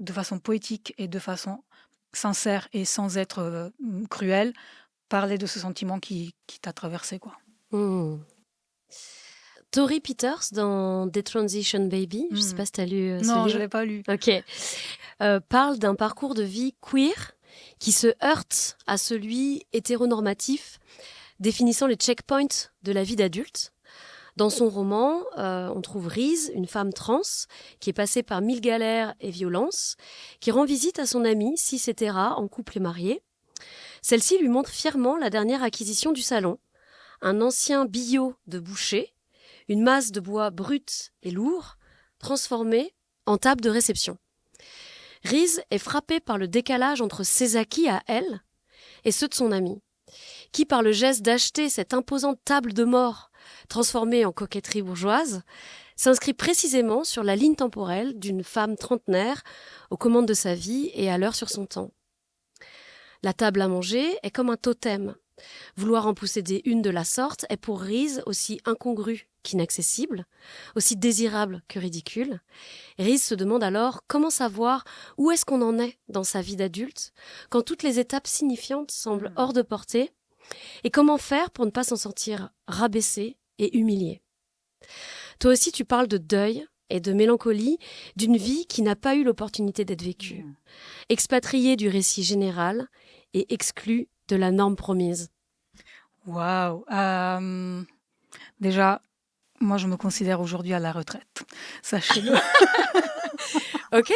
de façon poétique et de façon sincère et sans être cruel, parler de ce sentiment qui t'a traversé, quoi. Tori Peters dans The Transition Baby, je ne sais pas si tu as lu ce livre. Non, je ne l'ai pas lu. Ok. Parle d'un parcours de vie queer qui se heurte à celui hétéronormatif, définissant les checkpoints de la vie d'adulte. Dans son roman, on trouve Reese, une femme trans, qui est passée par 1000 galères et violences, qui rend visite à son amie, cis hétéra, en couple et mariée. Celle-ci lui montre fièrement la dernière acquisition du salon, un ancien billot de boucher, une masse de bois brut et lourd, transformée en table de réception. Reese est frappée par le décalage entre ses acquis à elle et ceux de son amie, qui, par le geste d'acheter cette imposante table de mort transformée en coquetterie bourgeoise, s'inscrit précisément sur la ligne temporelle d'une femme trentenaire aux commandes de sa vie et à l'heure sur son temps. La table à manger est comme un totem Vouloir en posséder une de la sorte est pour Reese aussi incongru qu'inaccessible, aussi désirable que ridicule. Reese se demande alors comment savoir où est-ce qu'on en est dans sa vie d'adulte, quand toutes les étapes signifiantes semblent hors de portée, et comment faire pour ne pas s'en sentir rabaissé et humilié. Toi aussi tu parles de deuil et de mélancolie d'une vie qui n'a pas eu l'opportunité d'être vécue, expatriée du récit général et exclue de la norme promise. Waouh! Déjà, moi, je me considère aujourd'hui à la retraite. Sachez-le. Ok,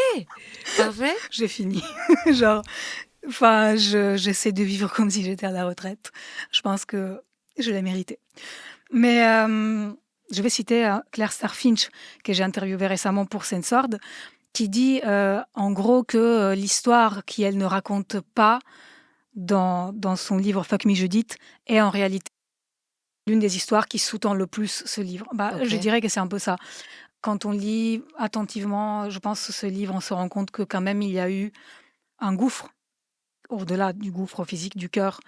parfait. J'ai fini. Genre, j'essaie de vivre comme si j'étais à la retraite. Je pense que je l'ai mérité. Mais je vais citer Claire Starfinch, que j'ai interviewée récemment pour Censored, qui dit en gros que l'histoire qu'elle ne raconte pas dans son livre Fuck Me Judith est en réalité l'une des histoires qui sous-tend le plus ce livre. Ok. Je dirais que c'est un peu ça. Quand on lit attentivement, je pense, ce livre, on se rend compte que quand même il y a eu un gouffre, au-delà du gouffre physique du cœur.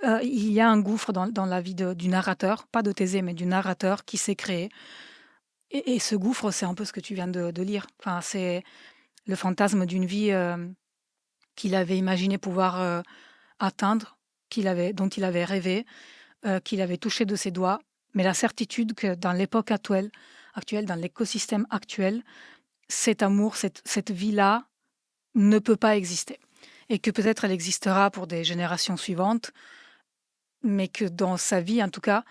Il y a un gouffre dans la vie du narrateur, pas de Thésée, mais du narrateur qui s'est créé. Et ce gouffre, c'est un peu ce que tu viens de lire. Enfin, c'est le fantasme d'une vie qu'il avait imaginé pouvoir atteindre, dont il avait rêvé, qu'il avait touché de ses doigts. Mais la certitude que dans l'époque actuelle, dans l'écosystème actuel, cet amour, cette vie-là ne peut pas exister. Et que peut-être elle existera pour des générations suivantes, mais que dans sa vie, en tout cas,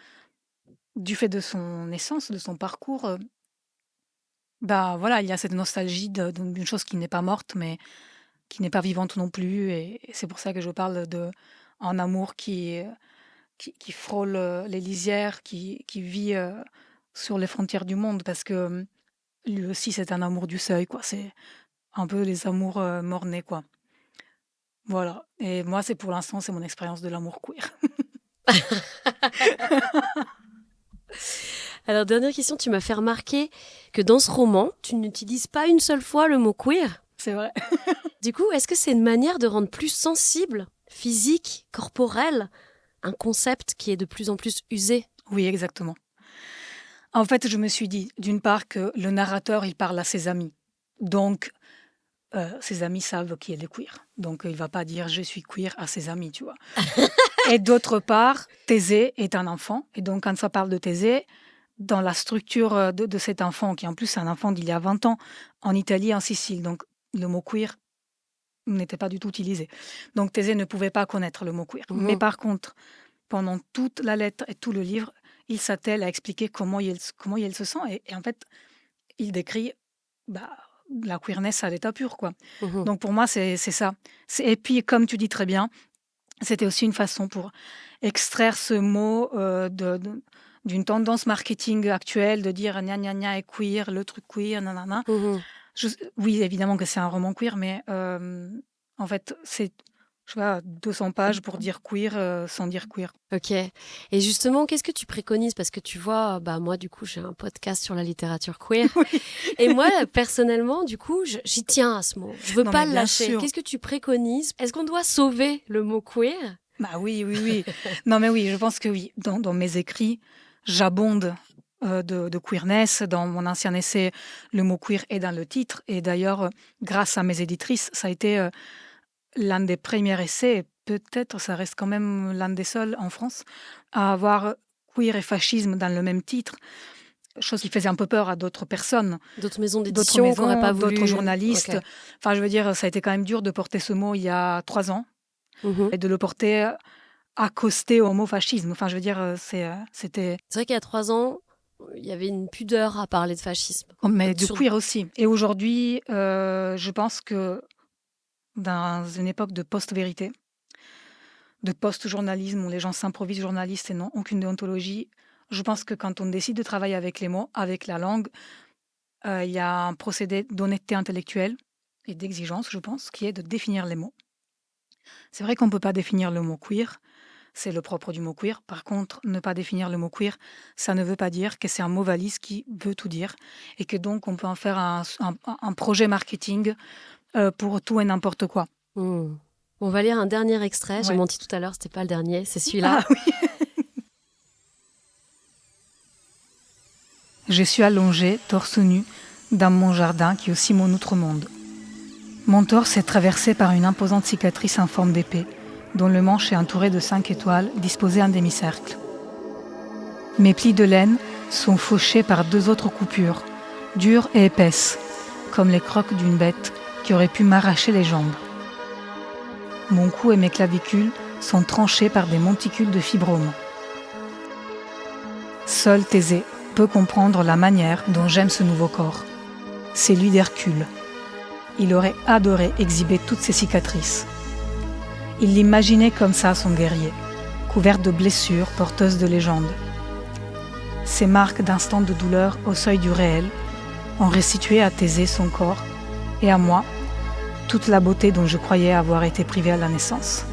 du fait de son essence, de son parcours, voilà, il y a cette nostalgie d'une chose qui n'est pas morte, mais qui n'est pas vivante non plus. Et c'est pour ça que je parle d'un amour qui frôle les lisières, qui vit sur les frontières du monde, parce que lui aussi, c'est un amour du seuil, quoi. C'est un peu les amours mornés, quoi. Voilà. Et moi, pour l'instant, c'est mon expérience de l'amour queer. Alors, dernière question, tu m'as fait remarquer que dans ce roman, tu n'utilises pas une seule fois le mot queer. C'est vrai. Du coup, est-ce que c'est une manière de rendre plus sensible, physique, corporel, un concept qui est de plus en plus usé? Oui, exactement. En fait, je me suis dit, d'une part, que le narrateur, il parle à ses amis. Donc, ses amis savent qui est le queer. Donc, il va pas dire « je suis queer » à ses amis, tu vois. Et d'autre part, Thésée est un enfant. Et donc, quand ça parle de Thésée, dans la structure de cet enfant, qui en plus est un enfant d'il y a 20 ans, en Italie, en Sicile. Donc, le mot queer n'était pas du tout utilisé. Donc, Thésée ne pouvait pas connaître le mot queer. Mais par contre, pendant toute la lettre et tout le livre, il s'attelle à expliquer comment il se sent. Et en fait, il décrit la queerness à l'état pur, quoi. Donc, pour moi, c'est ça. Et puis, comme tu dis très bien, c'était aussi une façon pour extraire ce mot d'une tendance marketing actuelle de dire gna gna gna et queer, le truc queer, nanana. Oui, évidemment que c'est un roman queer, mais en fait, c'est 200 pages pour dire queer sans dire queer. Ok. Et justement, qu'est-ce que tu préconises? Parce que tu vois, moi, du coup, j'ai un podcast sur la littérature queer. Oui. Et moi, personnellement, du coup, j'y tiens à ce mot. Je veux Non, pas mais le bien lâcher. sûr. Qu'est-ce que tu préconises? Est-ce qu'on doit sauver le mot queer? Bah oui. Non, mais oui, je pense que oui. Dans mes écrits, j'abonde de queerness. Dans mon ancien essai, le mot queer est dans le titre. Et d'ailleurs, grâce à mes éditrices, ça a été l'un des premiers essais, et peut-être ça reste quand même l'un des seuls en France, à avoir queer et fascisme dans le même titre. Chose qui faisait un peu peur à d'autres personnes. D'autres maisons D'autres d'édition qui n'auraient pas maisons, voulu. d'autres journalistes. Ok. Enfin, je veux dire, ça a été quand même dur de porter ce mot il y a 3 ans et de le porter accosté au mot fascisme. Enfin, je veux dire, c'était... C'est vrai qu'il y a 3 ans, il y avait une pudeur à parler de fascisme. Mais de queer aussi. Et aujourd'hui, je pense que dans une époque de post-vérité, de post-journalisme où les gens s'improvisent journalistes et n'ont aucune déontologie, je pense que quand on décide de travailler avec les mots, avec la langue, il y a un procédé d'honnêteté intellectuelle et d'exigence, je pense, qui est de définir les mots. C'est vrai qu'on ne peut pas définir le mot queer, c'est le propre du mot queer. Par contre, ne pas définir le mot queer, ça ne veut pas dire que c'est un mot valise qui veut tout dire et que donc on peut en faire un projet marketing pour tout et n'importe quoi. On va lire un dernier extrait. J'ai Ouais. menti tout à l'heure, c'était pas le dernier, c'est celui-là. Ah oui. Je suis allongée, torse nu, dans mon jardin qui est aussi mon outre monde. Mon torse est traversé par une imposante cicatrice en forme d'épée, dont le manche est entouré de 5 étoiles disposées en demi-cercle. Mes plis de laine sont fauchés par 2 autres coupures, dures et épaisses, comme les crocs d'une bête qui aurait pu m'arracher les jambes. Mon cou et mes clavicules sont tranchés par des monticules de fibromes. Seul Thésée peut comprendre la manière dont j'aime ce nouveau corps. C'est lui d'Hercule. Il aurait adoré exhiber toutes ses cicatrices. Il l'imaginait comme ça, son guerrier, couvert de blessures porteuses de légendes. Ces marques d'instants de douleur au seuil du réel ont restitué à Thésée son corps et à moi toute la beauté dont je croyais avoir été privée à la naissance.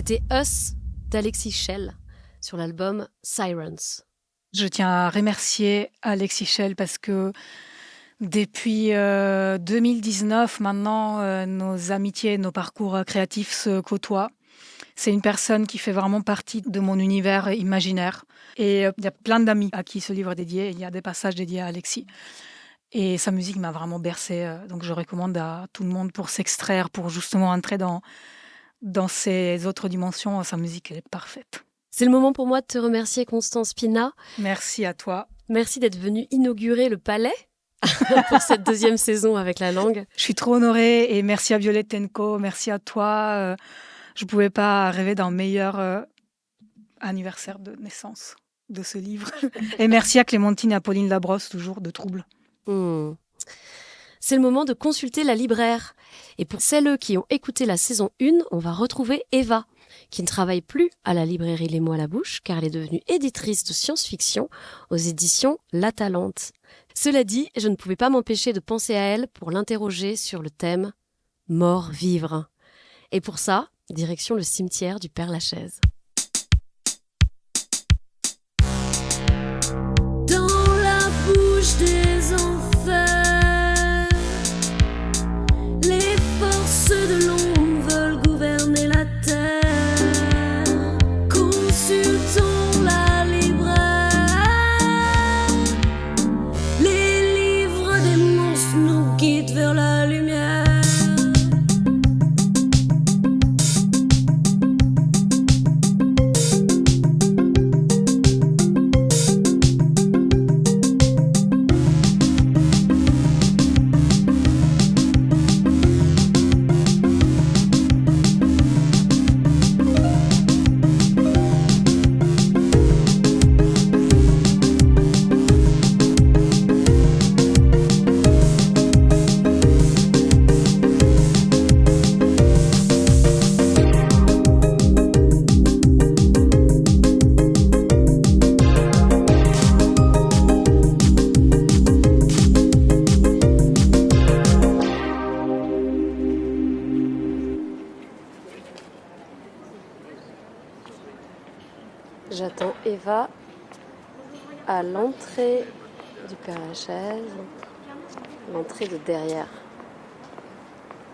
C'était Us d'Alexis Chelle sur l'album Sirens. Je tiens à remercier Alexis Chelle parce que depuis 2019, maintenant, nos amitiés, nos parcours créatifs se côtoient. C'est une personne qui fait vraiment partie de mon univers imaginaire. Et il y a plein d'amis à qui ce livre est dédié. Il y a des passages dédiés à Alexis. Et sa musique m'a vraiment bercée. Donc je recommande à tout le monde pour s'extraire, pour justement entrer dans ces autres dimensions. Sa musique, elle est parfaite. C'est le moment pour moi de te remercier, Constance Pina. Merci à toi. Merci d'être venue inaugurer le Palais pour cette 2e saison avec La Langue. Je suis trop honorée et merci à Violette Tenco, merci à toi. Je ne pouvais pas rêver d'un meilleur anniversaire de naissance de ce livre. Et merci à Clémentine et à Pauline Labrosse, toujours de Trouble. C'est le moment de consulter la libraire. Et pour celles qui ont écouté la saison 1, on va retrouver Eva, qui ne travaille plus à la librairie Les Mots à la Bouche, car elle est devenue éditrice de science-fiction aux éditions La Talente. Cela dit, je ne pouvais pas m'empêcher de penser à elle pour l'interroger sur le thème « Mort-vivre ». Et pour ça, direction le cimetière du Père-Lachaise. Dans la bouche des enfers, les forces de l'ombre veulent gouverner la terre. Consultons la libraire, les livres des monstres nous guident vers la lumière. J'attends Eva à l'entrée du Père-Lachaise, l'entrée de derrière.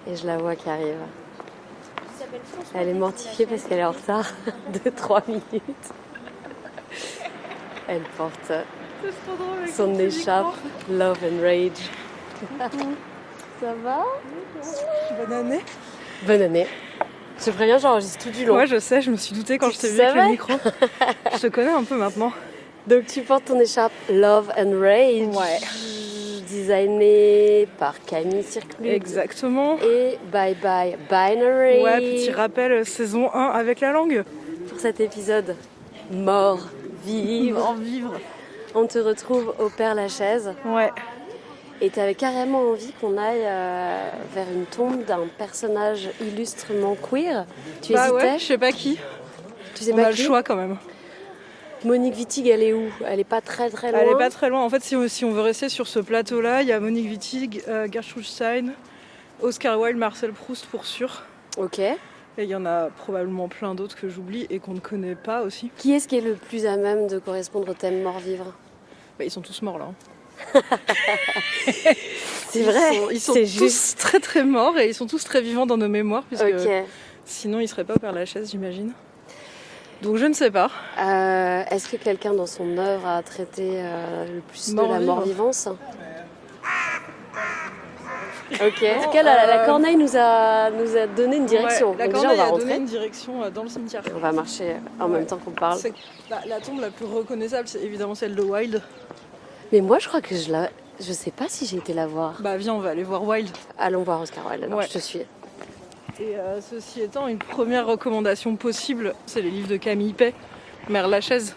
Et je la vois qui arrive. Elle est mortifiée parce qu'elle est en retard de 3 minutes. Elle porte son écharpe Love and Rage. Ça va? Bonne année. Bonne année. Je préviens, j'enregistre tout du long. Ouais, je sais, je me suis doutée quand Tu je t'ai vu savais avec le micro. Je te connais un peu maintenant. Donc tu portes ton écharpe Love and Rage, Ouais. designée par Camille Circlude. Exactement. Et Bye Bye Binary. Ouais, petit rappel, saison 1 avec La Langue. Pour cet épisode Mort, Vivre, Vivre. on te retrouve au Père-Lachaise. Ouais. Et tu avais carrément envie qu'on aille vers une tombe d'un personnage illustrement queer. Tu hésitais? Ouais, je sais pas qui. Tu sais On pas a qui? le choix quand même. Monique Wittig, elle est où? Elle est pas très loin. Elle est pas très loin. En fait, si on veut rester sur ce plateau-là, il y a Monique Wittig, Gertrude Stein, Oscar Wilde, Marcel Proust pour sûr. Ok. Et il y en a probablement plein d'autres que j'oublie et qu'on ne connaît pas aussi. Qui est-ce qui est le plus à même de correspondre au thème mort-vivre? Bah, ils sont tous morts là. C'est vrai, Ils sont c'est tous juste. très très morts et ils sont tous très vivants dans nos mémoires puisque Ok. sinon ils seraient pas au Père-Lachaise, j'imagine. Donc je ne sais pas. Est-ce que quelqu'un dans son œuvre a traité le plus de la Mort-vivre. mort-vivance? Ok. En tout cas, la corneille nous a donné une direction. Ouais, la Donc déjà, on corneille va a donné rentrer. une direction dans le cimetière. On va marcher en même temps qu'on parle. La tombe la plus reconnaissable, c'est évidemment celle de Wilde. Mais moi, je crois que je sais pas si j'ai été la voir. Bah viens, on va aller voir Wilde. Allons voir Oscar Wilde. Alors, Ouais. je te suis. Et ceci étant, une première recommandation possible, c'est les livres de Camille Pay, Mère Lachaise,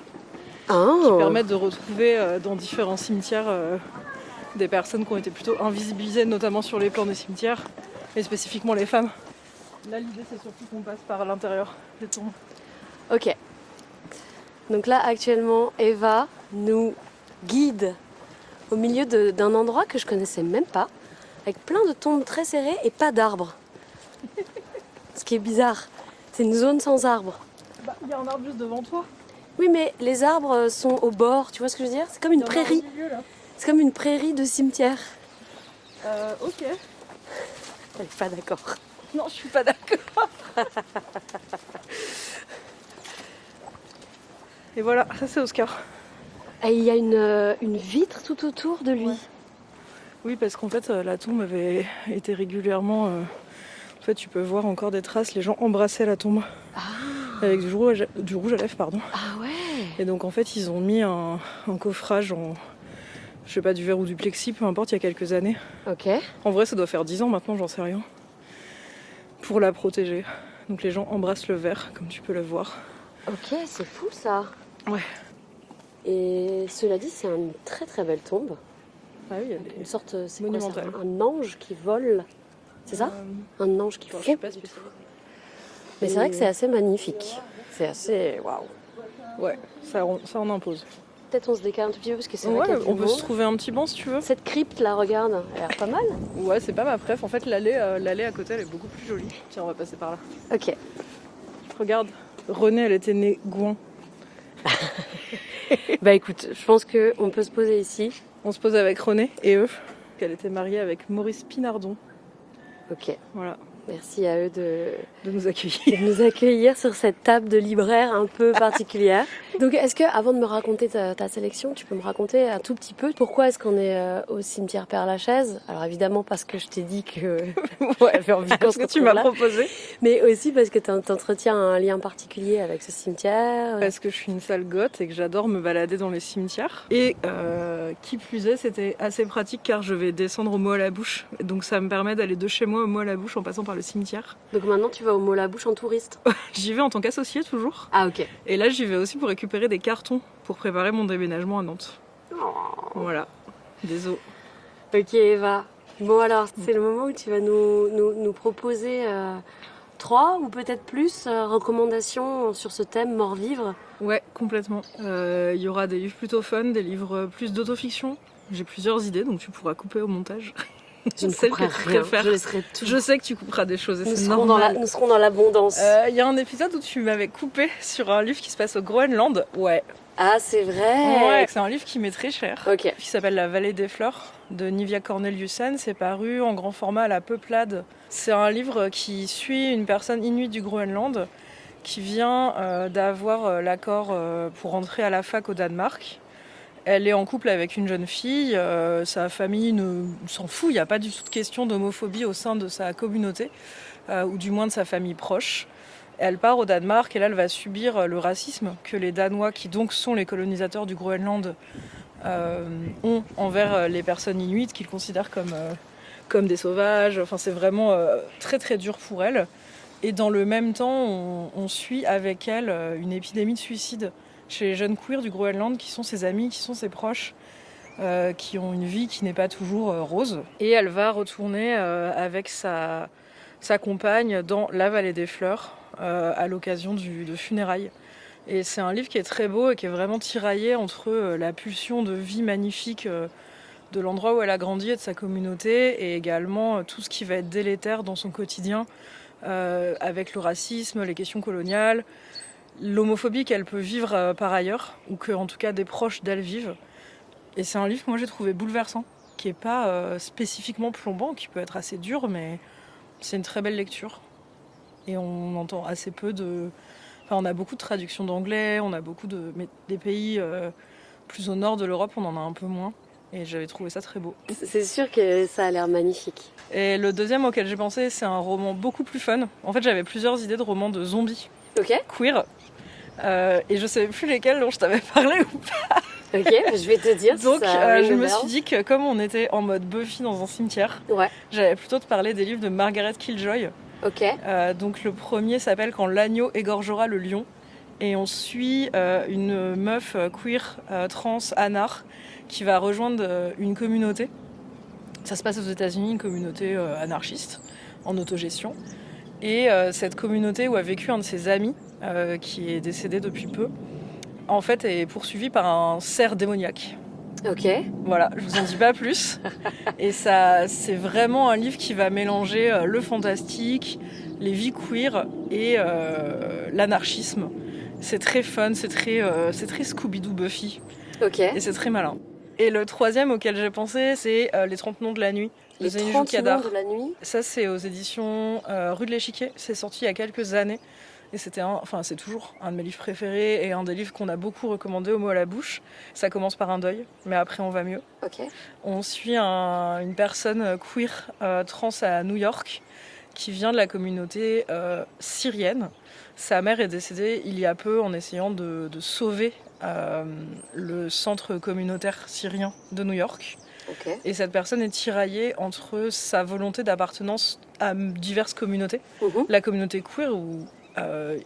Ah. qui permettent de retrouver dans différents cimetières des personnes qui ont été plutôt invisibilisées, notamment sur les plans des cimetières, et spécifiquement les femmes. Là, l'idée, c'est surtout qu'on passe par l'intérieur des tombes. Ok. Donc là, actuellement, Eva nous guide au milieu d'un endroit que je connaissais même pas, avec plein de tombes très serrées et pas d'arbres. Ce qui est bizarre. C'est une zone sans arbres. Bah, il y a un arbre juste devant toi. Oui, mais les arbres sont au bord, tu vois ce que je veux dire? C'est comme une prairie. C'est comme une prairie de cimetière. Ok. Elle est pas d'accord. Non, je suis pas d'accord. Et voilà, ça c'est Oscar. Et il y a une vitre tout autour de lui. Ouais. Oui, parce qu'en fait, la tombe avait été régulièrement... En fait, tu peux voir encore des traces, les gens embrassaient la tombe. Avec du rouge à lèvres, pardon. Ah ouais. Et donc en fait, ils ont mis un coffrage en... Je sais pas, du verre ou du plexi, peu importe, il y a quelques années. Ok. En vrai, ça doit faire 10 ans maintenant, j'en sais rien. Pour la protéger. Donc les gens embrassent le verre, comme tu peux le voir. Ok, c'est fou ça. Ouais. Et cela dit, c'est une très très belle tombe. Ah oui, il y a des... Une sorte, c'est quoi, Monumentale. c'est un ange qui vole. C'est ça? Un ange qui Je vole. suis pas spécialiste. Mais c'est vrai que c'est assez magnifique. C'est assez... Waouh. Ouais, ça en impose. Peut-être on se décale un tout petit peu parce que c'est vrai Ouais, qu'il y a du on peut monde. se trouver un petit banc si tu veux. Cette crypte là, regarde, elle a l'air pas mal. Ouais, c'est pas ma préf. En fait, l'allée à côté, elle est beaucoup plus jolie. Tiens, on va passer par là. Ok. Regarde, Renée, elle était née Gouin. Bah écoute, je pense qu'on peut se poser ici. On se pose avec Renée et eux. Elle était mariée avec Maurice Pinardon. Ok. Voilà, Merci à eux de de nous accueillir. nous accueillir sur cette table de libraire un peu particulière. Donc est-ce que, avant de me raconter ta sélection, tu peux me raconter un tout petit peu pourquoi est-ce qu'on est au cimetière Père-Lachaise? Alors évidemment parce que je t'ai dit que j'avais envie qu'on Parce se que tu retrouve m'as là, proposé. mais aussi parce que t'entretiens un lien particulier avec ce cimetière. Parce que je suis une sale goth et que j'adore me balader dans les cimetières. Et qui plus est, c'était assez pratique car je vais descendre au mot à la bouche. Donc ça me permet d'aller de chez moi au mot à la bouche en passant par le cimetière. Donc maintenant tu vas au Mot-la-Bouche en touriste. J'y vais en tant qu'associée toujours. Ah ok. Et là, j'y vais aussi pour récupérer des cartons pour préparer mon déménagement à Nantes. Voilà. Désolé. Ok Eva. Bon alors, c'est le moment où tu vas nous proposer 3 ou peut-être plus recommandations sur ce thème mort-vivre. Ouais, complètement. Il y aura des livres plutôt fun, des livres plus d'autofiction. J'ai plusieurs idées, donc tu pourras couper au montage. Je ne Celle couperai que tu rien, préfères. je laisserai tout. Je sais que tu couperas des choses et Nous c'est serons normal. nous serons dans l'abondance. Il y a un épisode où tu m'avais coupé sur un livre qui se passe au Groenland. Ouais. Ah c'est vrai. Ouais, c'est un livre qui m'est très cher. Ok. Qui s'appelle La Vallée des Fleurs de Nivia Corneliussen. C'est paru en grand format à la Peuplade. C'est un livre qui suit une personne inuite du Groenland qui vient d'avoir l'accord pour rentrer à la fac au Danemark. Elle est en couple avec une jeune fille, sa famille s'en fout, il n'y a pas du tout de question d'homophobie au sein de sa communauté, ou du moins de sa famille proche. Elle part au Danemark et là elle va subir le racisme que les Danois, qui donc sont les colonisateurs du Groenland, ont envers les personnes inuites qu'ils considèrent comme des sauvages. Enfin, c'est vraiment très très dur pour elle. Et dans le même temps, on suit avec elle une épidémie de suicide chez les jeunes queers du Groenland, qui sont ses amis, qui sont ses proches, qui ont une vie qui n'est pas toujours rose. Et elle va retourner avec sa compagne dans la Vallée des Fleurs à l'occasion de funérailles. Et c'est un livre qui est très beau et qui est vraiment tiraillé entre la pulsion de vie magnifique de l'endroit où elle a grandi et de sa communauté, et également tout ce qui va être délétère dans son quotidien, avec le racisme, les questions coloniales, l'homophobie qu'elle peut vivre par ailleurs, ou que en tout cas des proches d'elle vivent. Et c'est un livre que moi j'ai trouvé bouleversant, qui n'est pas spécifiquement plombant, qui peut être assez dur, mais c'est une très belle lecture. Et on entend assez peu de... Enfin, on a beaucoup de traductions d'anglais, on a beaucoup de... Mais des pays plus au nord de l'Europe, on en a un peu moins. Et j'avais trouvé ça très beau. C'est sûr que ça a l'air magnifique. Et le deuxième auquel j'ai pensé, c'est un roman beaucoup plus fun. En fait, j'avais plusieurs idées de romans de zombies Ok. queer. Et je savais plus lesquels dont je t'avais parlé ou pas. Ok, je vais te dire. Donc si ça je me ring a suis dit que comme on était en mode Buffy dans un cimetière, bell. Ouais. j'allais plutôt te parler des livres de Margaret Killjoy. Ok. Donc le premier s'appelle Quand l'agneau égorgera le lion. Et on suit une meuf queer, trans, anar, qui va rejoindre une communauté. Ça se passe aux États-Unis, une communauté anarchiste, en autogestion. Et cette communauté où a vécu un de ses amis, qui est décédé depuis peu, en fait est poursuivie par un cerf démoniaque. Ok. Voilà, je vous en dis pas plus. Et ça, c'est vraiment un livre qui va mélanger le fantastique, les vies queer et l'anarchisme. C'est très fun, c'est très Scooby-Doo Buffy. Ok. Et c'est très malin. Et le troisième auquel j'ai pensé, c'est Les 30 noms de la nuit. de Les Zainijou 30 Kadar. noms de la nuit. Ça, c'est aux éditions Rue de l'Échiquier. C'est sorti il y a quelques années. Et c'est toujours un de mes livres préférés et un des livres qu'on a beaucoup recommandé au mot à la bouche. Ça commence par un deuil, mais après on va mieux. Ok. On suit une personne queer trans à New York qui vient de la communauté syrienne. Sa mère est décédée il y a peu en essayant de sauver le centre communautaire syrien de New York. Ok. Et cette personne est tiraillée entre sa volonté d'appartenance à diverses communautés. La communauté queer où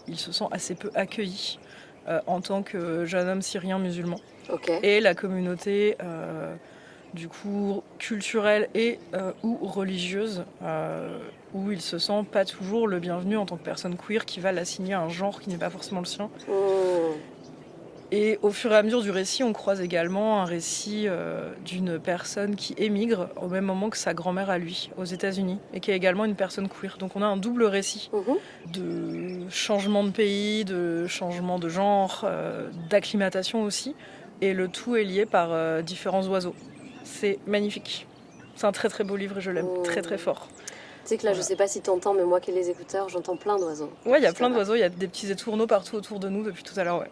il se sent assez peu accueilli en tant que jeune homme syrien musulman. Ok. Et la communauté du coup culturelle et ou religieuse où il se sent pas toujours le bienvenu en tant que personne queer qui va l'assigner à un genre qui n'est pas forcément le sien. Et au fur et à mesure du récit, on croise également un récit d'une personne qui émigre au même moment que sa grand-mère à lui, aux États-Unis, et qui est également une personne queer. Donc on a un double récit de changement de pays, de changement de genre, d'acclimatation aussi. Et le tout est lié par différents oiseaux. C'est magnifique. C'est un très très beau livre et je l'aime très très fort. Tu sais que là, je sais pas si t'entends, mais moi qui ai les écouteurs, j'entends plein d'oiseaux. Ouais, il y a plein d'oiseaux, il y a des petits étourneaux partout autour de nous depuis tout à l'heure, ouais.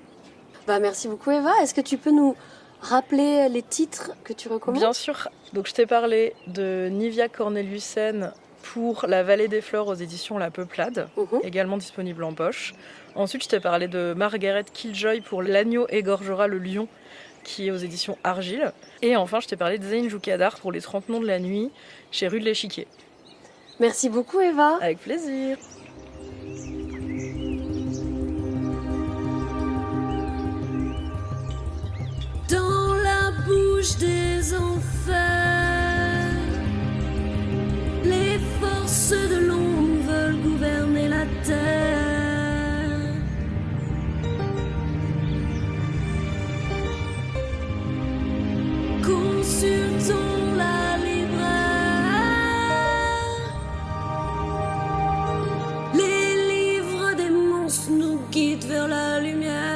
Bah, merci beaucoup, Eva. Est-ce que tu peux nous rappeler les titres que tu recommandes ? Bien sûr. Donc je t'ai parlé de Nivia Corneliussen pour La Vallée des Fleurs aux éditions La Peuplade, également disponible en poche. Ensuite, je t'ai parlé de Margaret Killjoy pour L'agneau égorgera le lion, qui est aux éditions Argile. Et enfin, je t'ai parlé de Zainijou Kadar pour Les 30 noms de la nuit, chez Rue de l'Échiquier. Merci beaucoup, Eva. Avec plaisir. Dans la bouche des enfers, les forces de l'ombre veulent gouverner la terre. Consultons la libraire, les livres des monstres nous guident vers la lumière.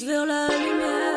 Vers la lumière.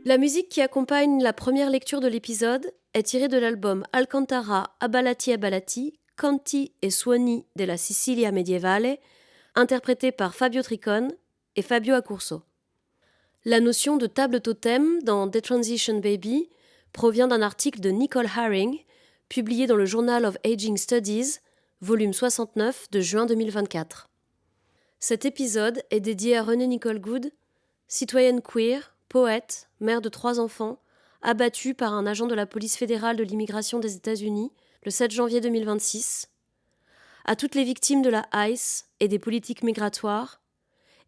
La musique qui accompagne la première lecture de l'épisode est tirée de l'album Alcantara Abalati Abalati, Canti e Suoni della Sicilia Medievale, interprété par Fabio Tricone et Fabio Accurso. La notion de table totem dans The Transition Baby provient d'un article de Nicole Haring, publié dans le Journal of Aging Studies, volume 69 de juin 2024. Cet épisode est dédié à Renée Nicole Good, citoyenne queer, poète, mère de 3 enfants, abattue par un agent de la police fédérale de l'immigration des États-Unis le 7 janvier 2026, à toutes les victimes de la ICE et des politiques migratoires,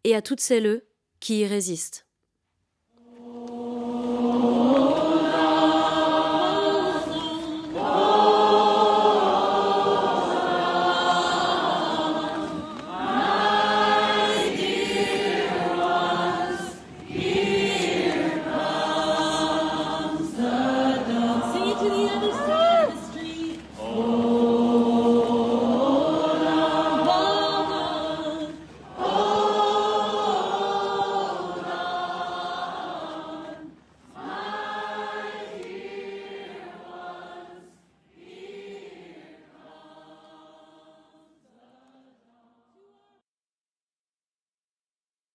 et à toutes celles qui y résistent.